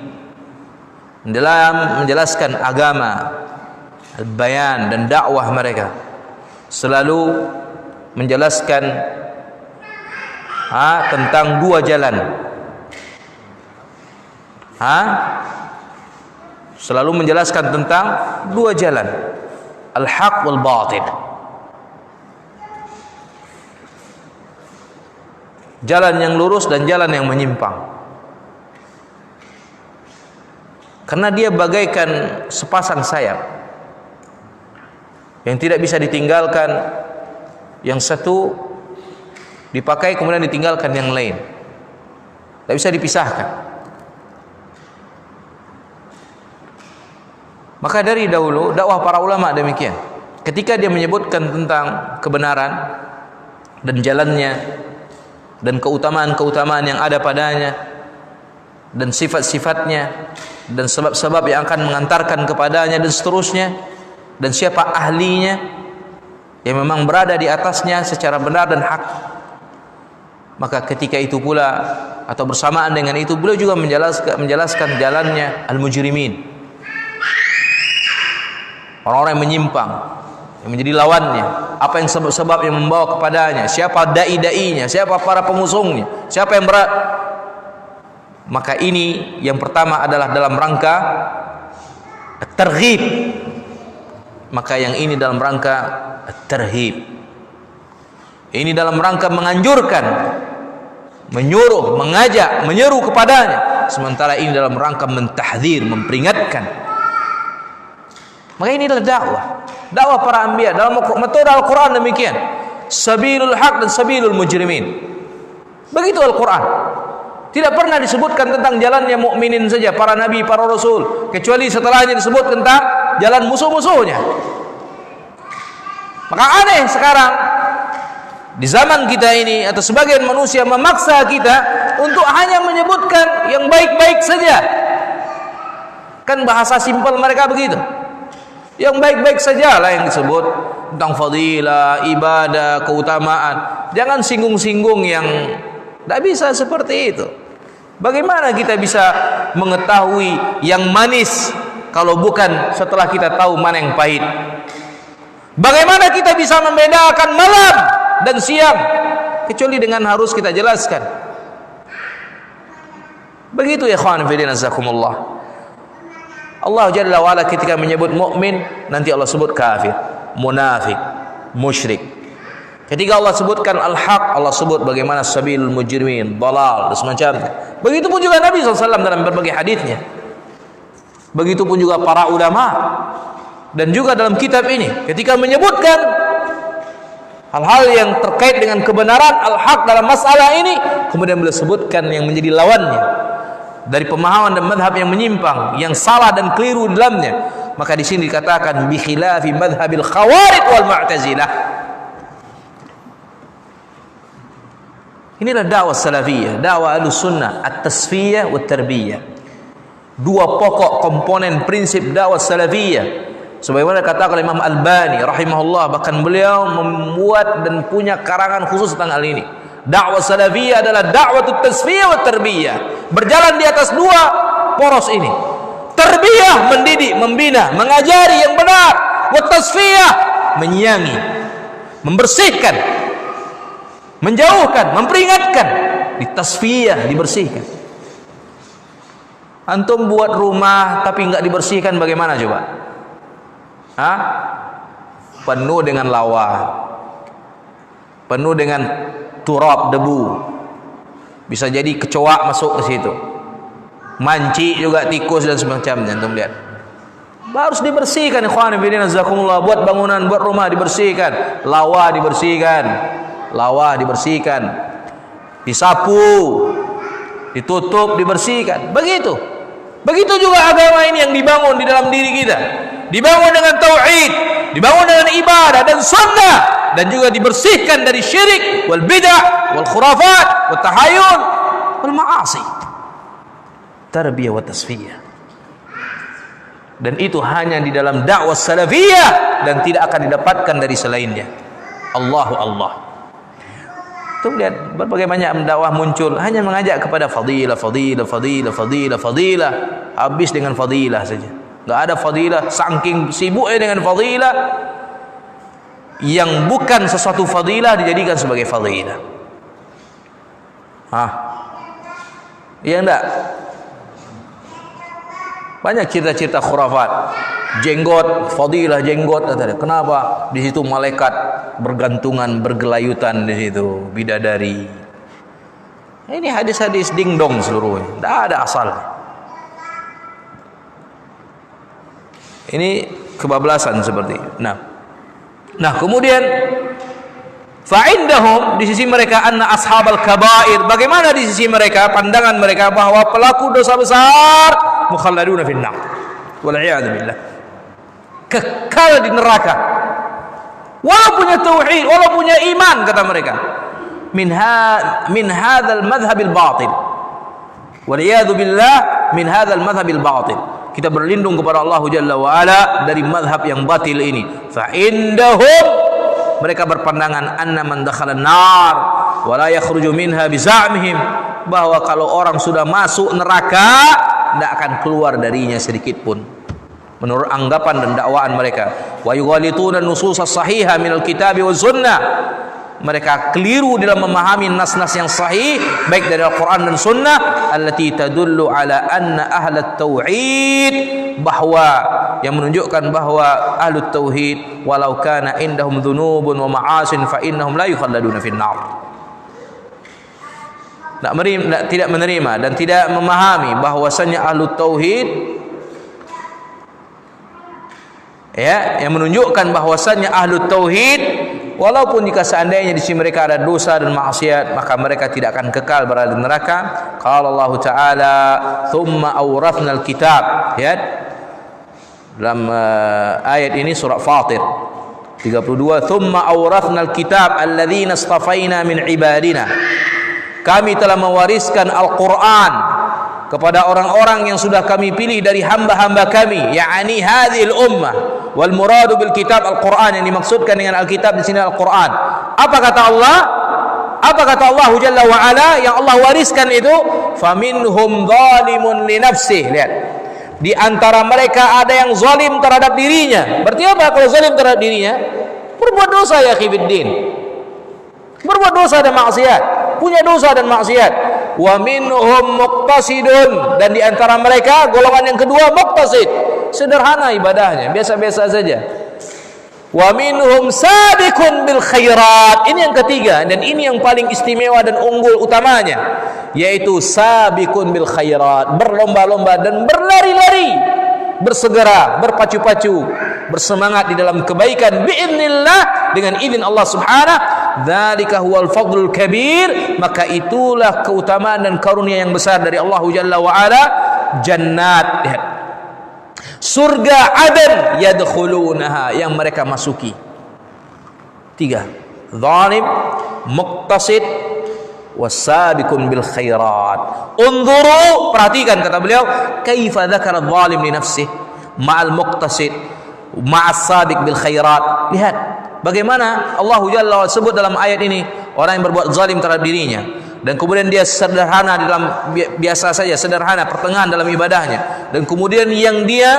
dalam menjelaskan agama, al-bayan dan dakwah mereka, selalu menjelaskan tentang dua jalan. Selalu menjelaskan tentang dua jalan, al-haq wal batil. Jalan yang lurus dan jalan yang menyimpang. Karena dia bagaikan sepasang sayap yang tidak bisa ditinggalkan. Yang satu dipakai kemudian ditinggalkan yang lain, tidak bisa dipisahkan. Maka dari dahulu dakwah para ulama demikian. Ketika dia menyebutkan tentang kebenaran dan jalannya dan keutamaan-keutamaan yang ada padanya dan sifat-sifatnya dan sebab-sebab yang akan mengantarkan kepadanya dan seterusnya, dan siapa ahlinya yang memang berada di atasnya secara benar dan hak, maka ketika itu pula atau bersamaan dengan itu beliau juga menjelaskan jalannya al-mujrimin, orang-orang yang menyimpang, yang menjadi lawannya, apa yang sebab-sebab yang membawa kepadanya, siapa dai-dainya, siapa para pengusungnya, siapa yang berat. Maka ini yang pertama adalah dalam rangka at-targhib. Maka yang ini dalam rangka at-tarhib. Ini dalam rangka menganjurkan, menyuruh, mengajak, menyeru kepadanya. Sementara ini dalam rangka mentahdzir, memperingatkan. Maka ini adalah dakwah. Dakwah para anbiya dalam metode Al-Quran demikian. Sabilul haq dan sabilul mujrimin. Begitu Al-Quran. Tidak pernah disebutkan tentang jalannya mukminin saja, para nabi, para rasul, kecuali setelahnya disebut tentang jalan musuh-musuhnya. Maka aneh sekarang di zaman kita ini atau sebagian manusia memaksa kita untuk hanya menyebutkan yang baik-baik saja. Kan bahasa simpel mereka begitu. Yang baik-baik sajalah yang disebut tentang fadilah, ibadah, keutamaan. Jangan singgung-singgung yang tidak bisa seperti itu. Bagaimana kita bisa mengetahui yang manis kalau bukan setelah kita tahu mana yang pahit? Bagaimana kita bisa membedakan malam dan siang kecuali dengan harus kita jelaskan? Begitu ya ikhwan fillah nazakumullah. Allah Jalla wa Ala ketika menyebut mukmin nanti Allah sebut kafir, munafik, musyrik. Ketika Allah sebutkan al-haq, Allah sebut bagaimana sabilul mujrimin, dalal dan semacamnya. Begitupun juga Nabi SAW dalam berbagai hadisnya. Begitupun juga para ulama dan juga dalam kitab ini ketika menyebutkan hal-hal yang terkait dengan kebenaran al-haq dalam masalah ini, kemudian beliau sebutkan yang menjadi lawannya dari pemahaman dan madhab yang menyimpang, yang salah dan keliru dalamnya. Maka di sini dikatakan bi khilafi madhabil khawarij wal mu'tazilah. Inilah dakwah salafiyah, dakwah Ahlussunnah, at-tasfiyah wa tarbiyah. Dua pokok komponen prinsip dakwah salafiyah. Sebagaimana katakan Imam Albani rahimahullah, bahkan beliau membuat dan punya karangan khusus tentang hal ini. Dakwah salafiyah adalah dakwah tasfiyah wa tarbiyah. Berjalan di atas dua poros ini. Tarbiyah mendidik, membina, mengajari yang benar. Wa tasfiyah menyiangi, membersihkan, menjauhkan, memperingatkan. Di tasfiyah, dibersihkan. Antum buat rumah tapi enggak dibersihkan bagaimana coba? Penuh dengan lawa, penuh dengan turab, debu. Bisa jadi kecoa masuk ke situ, manci juga tikus dan semacamnya. Antum lihat, harus dibersihkan ikhwan fillah jazakumullah. Buat bangunan, buat rumah dibersihkan, lawa dibersihkan, lawa dibersihkan, disapu, ditutup, dibersihkan. Begitu juga agama ini yang dibangun di dalam diri kita, dibangun dengan tauhid, dibangun dengan ibadah dan sunnah, dan juga dibersihkan dari syirik wal bid'ah wal khurafat wal tahayul wal ma'asi. Tarbiyah wa tasfiyah. Dan itu hanya di dalam dakwah salafiyah dan tidak akan didapatkan dari selainnya. Allahu Allah. Tuh lihat berbagai banyak dakwah muncul hanya mengajak kepada fadilah, fadilah, fadilah, fadilah, fadilah, habis dengan fadilah saja. Enggak ada fadilah, saking sibuknya dengan fadilah yang bukan sesuatu fadilah dijadikan sebagai fadilah. Iya enggak? Banyak cerita-cerita khurafat. Jenggot, fadilah jenggot, katanya. Kenapa? Di situ malaikat bergantungan, bergelayutan di situ, bidadari. Ini hadis-hadis dingdong seluruhnya, tidak ada asalnya. Ini kebablasan seperti itu. Nah kemudian fa'indahum, di sisi mereka, anna ashabal kabair, bagaimana di sisi mereka, pandangan mereka bahwa pelaku dosa besar mukhalladuna finnar, wal'iyadu billah, kekal di neraka walau punya tauhid, walau punya iman, kata mereka, min hadzal madhhabil batil, wal'iyadu billah, min hadzal madhhabil batil. Kita berlindung kepada Allah Jalla wa Ala dari madhab yang batil ini. Fa'indahum, mereka berpandangan, anna man dakhala an-nar wa la yakhruju minha bi za'mihim, bahwa kalau orang sudah masuk neraka tidak akan keluar darinya sedikit pun, menurut anggapan dan dakwaan mereka. Wa yughalituna an-nusus as-sahihah minal kitabi waz sunnah, mereka keliru dalam memahami nas-nas yang sahih baik dari Al-Quran dan Sunnah, allati tadullu ala anna ahlat tauhid, bahwa yang menunjukkan bahwa ahlut tauhid walau kana indahum dhunubun wa ma'asin fa innahum la yukhalladuna finnar. Tidak menerima dan tidak memahami bahwasanya ahlut tauhid, ya, yang menunjukkan bahwasanya ahlut tauhid walaupun jika seandainya di sisi mereka ada dosa dan maksiat, maka mereka tidak akan kekal berada di neraka. Qala Allah Ta'ala, thumma awrathnal kitab, ya, dalam ayat ini surah Fatir 32, thumma awrathnal kitab alladzina istafaina min ibadina, kami telah mewariskan Al-Quran kepada orang-orang yang sudah kami pilih dari hamba-hamba kami, yakni hadhil ummah, wal muradu bil kitab Al-Quran, yang dimaksudkan dengan Alkitab di sini Al-Quran. Apa kata Allah? Apa kata Allah Jalla wa Ala yang Allah wariskan itu? Faminhum zalimun li nafsihi. Lihat, di antara mereka ada yang zalim terhadap dirinya. Berarti apa kalau zalim terhadap dirinya? Berbuat dosa, ya khibiddin, berbuat dosa dan maksiat, punya dosa dan maksiat. Wa minhum muqtasidun, dan di antara mereka golongan yang kedua muqtasid, sederhana ibadahnya, biasa-biasa saja. Wa minhum sabiqun bil khairat, ini yang ketiga dan ini yang paling istimewa dan unggul utamanya, yaitu sabiqun bil khairat, berlomba-lomba dan berlari-lari, bersegera, berpacu-pacu, bersemangat di dalam kebaikan biidznillah, dengan izin Allah Subhanahu. Dzalika huwal fadlul kabir, maka itulah keutamaan dan karunia yang besar dari Allah Jalla wa Ala. Jannat, surga Aden, yadkhulunaha, yang mereka masuki. 3, zalim, muqtasid, wasabiqun bil khairat. Unzuru, perhatikan kata beliau, kaifa dzakara zalim li nafsihi ma'al muqtasid ma'as sabiq bil khairat. Lihat bagaimana Allah Jalla sebut dalam ayat ini orang yang berbuat zalim terhadap dirinya, dan kemudian dia sederhana dalam biasa saja, sederhana pertengahan dalam ibadahnya, dan kemudian yang dia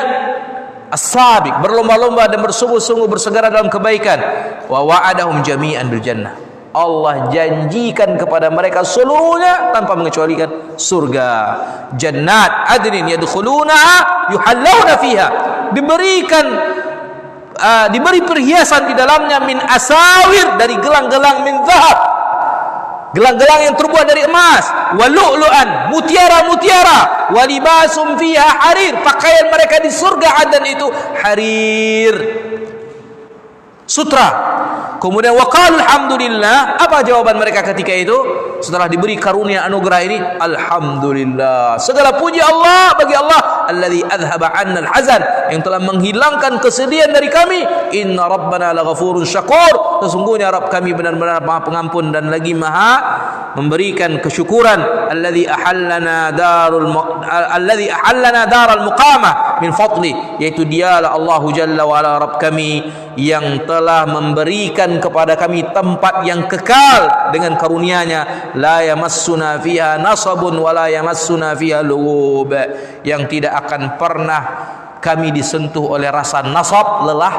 as-sabiq, berlomba-lomba dan bersungguh-sungguh bersegera dalam kebaikan. Wa wa'adahum jami'an bil jannah, Allah janjikan kepada mereka seluruhnya tanpa mengecualikan surga. Jannat adnin yadkhulunaha yuhallawna fiha, diberi perhiasan di dalamnya, min asawir, dari gelang-gelang, min zahab, gelang-gelang yang terbuat dari emas, wa lu'lu'an, mutiara-mutiara, wa libasum fiha harir, pakaian mereka di surga Aden itu harir, sutra. Kemudian waqalu alhamdulillah, apa jawaban mereka ketika itu setelah diberi karunia anugerah ini? Alhamdulillah, segala puji Allah bagi Allah, alladzi adhaba 'anna al-hazan, yang telah menghilangkan kesedihan dari kami. Inna rabbana laghafurun syakur, sesungguhnya Rabb kami benar-benar Maha Pengampun dan lagi Maha memberikan kesyukuran. Alladzi ahallana daral muqamah min fadli, yaitu dialah Allah Jalla wa Ala Rabb kami yang telah memberikan kepada kami tempat yang kekal dengan karunia-Nya. La yamassuna fiha nasabun wa la yamassuna fiha lughub, yang tidak akan pernah kami disentuh oleh rasa nasab, lelah,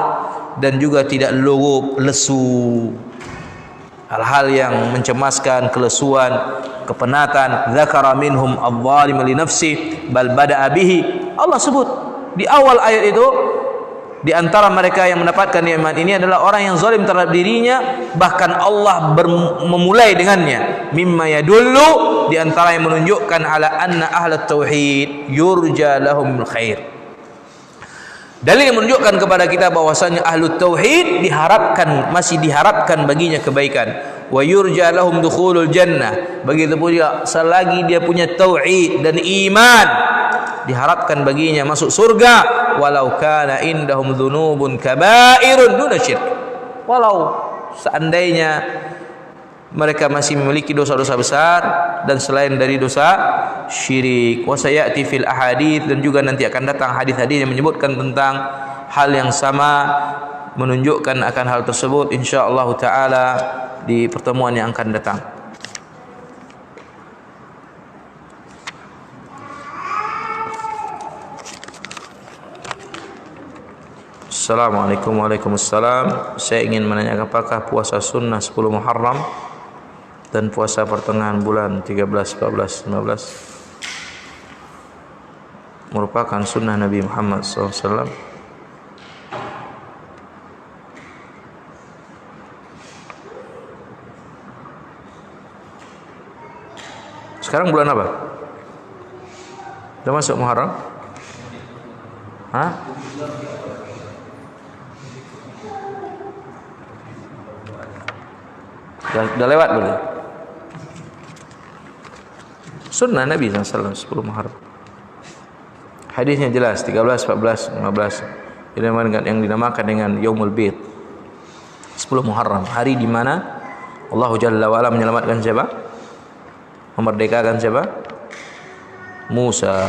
dan juga tidak lughub, lesu, hal-hal yang mencemaskan, kelesuan. kepenatan. Dzakara minhum adh-dhalim li nafsi bal bada'a bihi. Allah sebut di awal ayat itu, di antara mereka yang mendapatkan nikmat ini adalah orang yang zalim terhadap dirinya, bahkan Allah memulai dengannya. Mimma yadullu, di antara yang menunjukkan ala anna ahlat tauhid yurja lahumul khair. Dalil yang menunjukkan kepada kita bahwasanya ahlut tauhid masih diharapkan baginya kebaikan. Wa yurja lahum dukhulul jannah. Begitu pula selagi dia punya tauhid dan iman, diharapkan baginya masuk surga. Walau kana indahum dzunubun kaba'irun duna syirk. Walau seandainya mereka masih memiliki dosa-dosa besar dan selain dari dosa syirik. Wa sayati fil ahadits, dan juga nanti akan datang hadis-hadis yang menyebutkan tentang hal yang sama, menunjukkan akan hal tersebut insyaallah taala di pertemuan yang akan datang. Assalamualaikum warahmatullahi. Saya ingin menanyakan apakah puasa sunnah 10 Muharram dan puasa pertengahan bulan 13, 14, 15 merupakan sunnah Nabi Muhammad SAW? Sekarang bulan apa? Sudah masuk Muharram? Hah? Sudah lewat boleh. Sunnah Nabi SAW 10 Muharram. Hadisnya jelas 13, 14, 15. Yang dinamakan dengan Yaumul Bid, 10 Muharram, hari di mana Allah Jalla wa Ala menyelamatkan siapa? Memerdekakan siapa? Musa.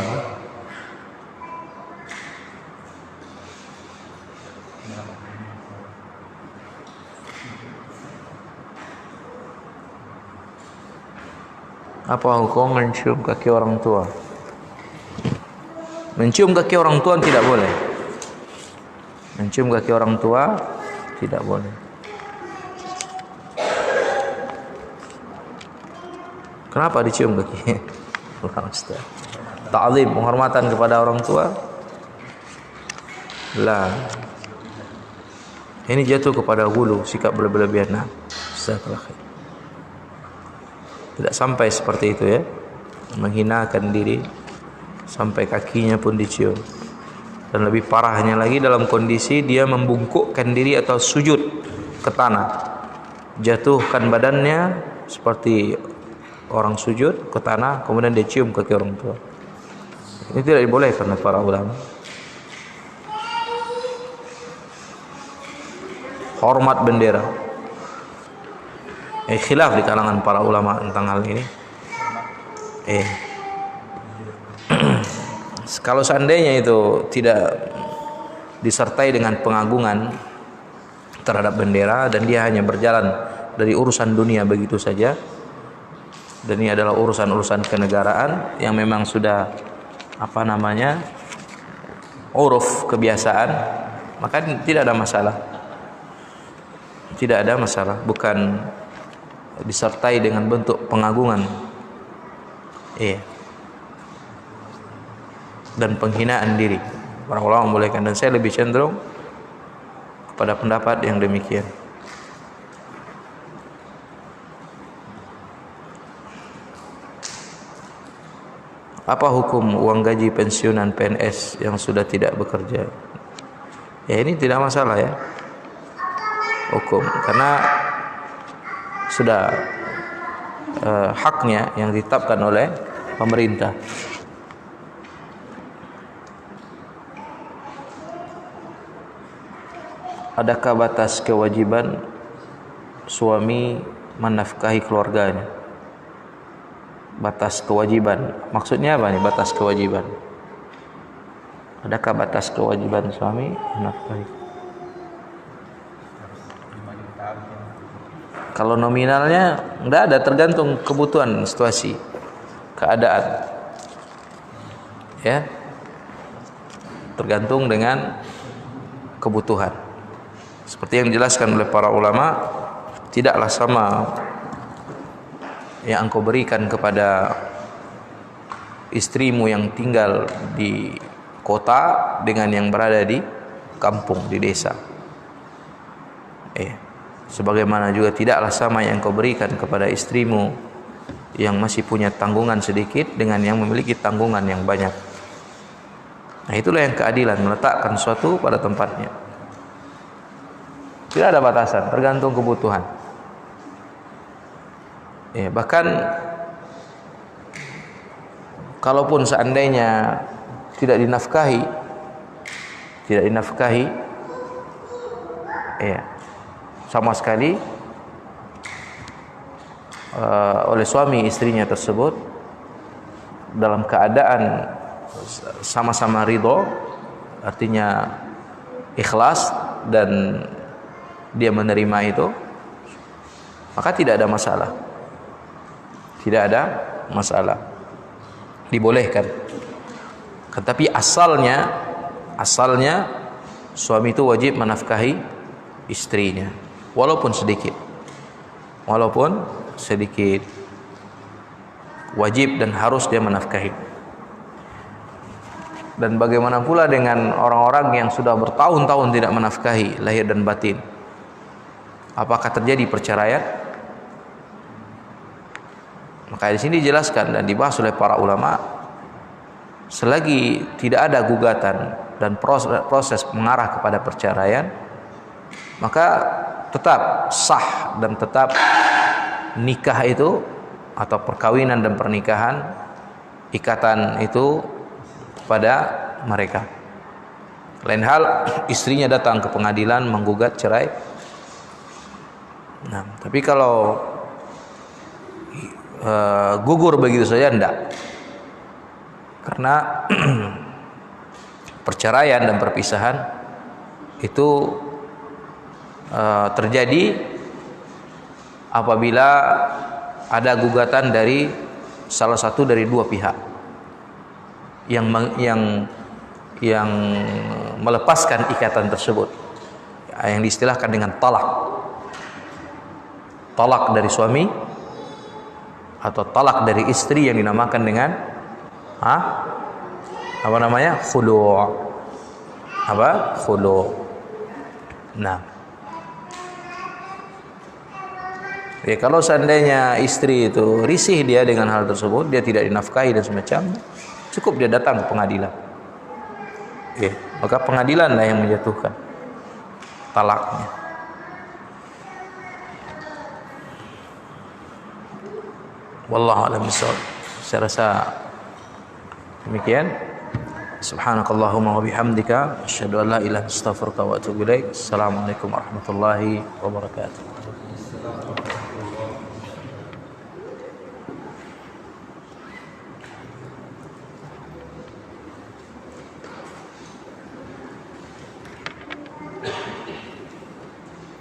Apa hukum mencium kaki orang tua? Mencium kaki orang tua tidak boleh. Mencium kaki orang tua tidak boleh. Kenapa dicium kaki? Ta'zim, penghormatan kepada orang tua? Lah. Ini jatuh kepada gulu, sikap berlebihan. Nah, tidak sampai seperti itu ya, menghinakan diri sampai kakinya pun dicium. Dan lebih parahnya lagi dalam kondisi dia membungkukkan diri atau sujud ke tanah, jatuhkan badannya seperti orang sujud ke tanah, kemudian dia cium kaki orang tua. Ini tidak dibolehkan oleh para ulama. Hormat bendera. Khilaf di kalangan para ulama tentang hal ini. Kalau seandainya itu tidak disertai dengan pengagungan terhadap bendera dan dia hanya berjalan dari urusan dunia begitu saja, dan ini adalah urusan-urusan kenegaraan yang memang sudah uruf kebiasaan, maka tidak ada masalah. Tidak ada masalah, bukan disertai dengan bentuk pengagungan dan penghinaan diri. Para ulama membolehkan, dan saya lebih cenderung kepada pendapat yang demikian. Apa hukum uang gaji pensiunan PNS yang sudah tidak bekerja? Ini tidak masalah ya, hukum, karena sudah haknya yang ditetapkan oleh pemerintah. Adakah batas kewajiban suami menafkahi keluarganya? Batas kewajiban, maksudnya apa nih batas kewajiban? Adakah batas kewajiban suami menafkahi? Kalau nominalnya enggak ada, tergantung kebutuhan, situasi, keadaan. Ya. Tergantung dengan kebutuhan. Seperti yang dijelaskan oleh para ulama, tidaklah sama yang engkau berikan kepada istrimu yang tinggal di kota dengan yang berada di kampung, di desa. Sebagaimana juga tidaklah sama yang engkau berikan kepada istrimu yang masih punya tanggungan sedikit dengan yang memiliki tanggungan yang banyak. Nah, itulah yang keadilan, meletakkan sesuatu pada tempatnya. Tidak ada batasan, tergantung kebutuhan. Bahkan kalaupun seandainya tidak dinafkahi, sama sekali oleh suami istrinya tersebut dalam keadaan sama-sama ridho, artinya ikhlas dan dia menerima itu, maka tidak ada masalah. Tidak ada masalah. Dibolehkan. Tetapi asalnya suami itu wajib menafkahi istrinya walaupun sedikit. Wajib dan harus dia menafkahi. Dan bagaimana pula dengan orang-orang yang sudah bertahun-tahun tidak menafkahi lahir dan batin? Apakah terjadi perceraian? Maka di sini dijelaskan dan dibahas oleh para ulama, selagi tidak ada gugatan dan proses mengarah kepada perceraian, maka tetap sah dan tetap nikah itu atau perkawinan dan pernikahan, ikatan itu pada mereka. Lain hal istrinya datang ke pengadilan menggugat cerai. Nah, tapi kalau gugur begitu saja enggak. Karena perceraian dan perpisahan itu terjadi apabila ada gugatan dari salah satu dari dua pihak yang melepaskan ikatan tersebut, yang diistilahkan dengan talak dari suami atau talak dari istri yang dinamakan dengan khulu'. Khulu'. Nah, kalau seandainya istri itu risih dia dengan hal tersebut, dia tidak dinafkahi dan semacamnya, cukup dia datang ke pengadilan. Maka pengadilanlah yang menjatuhkan talaknya. Wallahu a'lam bishawab. Saya rasa demikian. Subhanakallahumma wa bihamdika asyhadu an la ilaha illa anta astaghfiruka wa atubu ilaik. Assalamualaikum warahmatullahi wabarakatuh.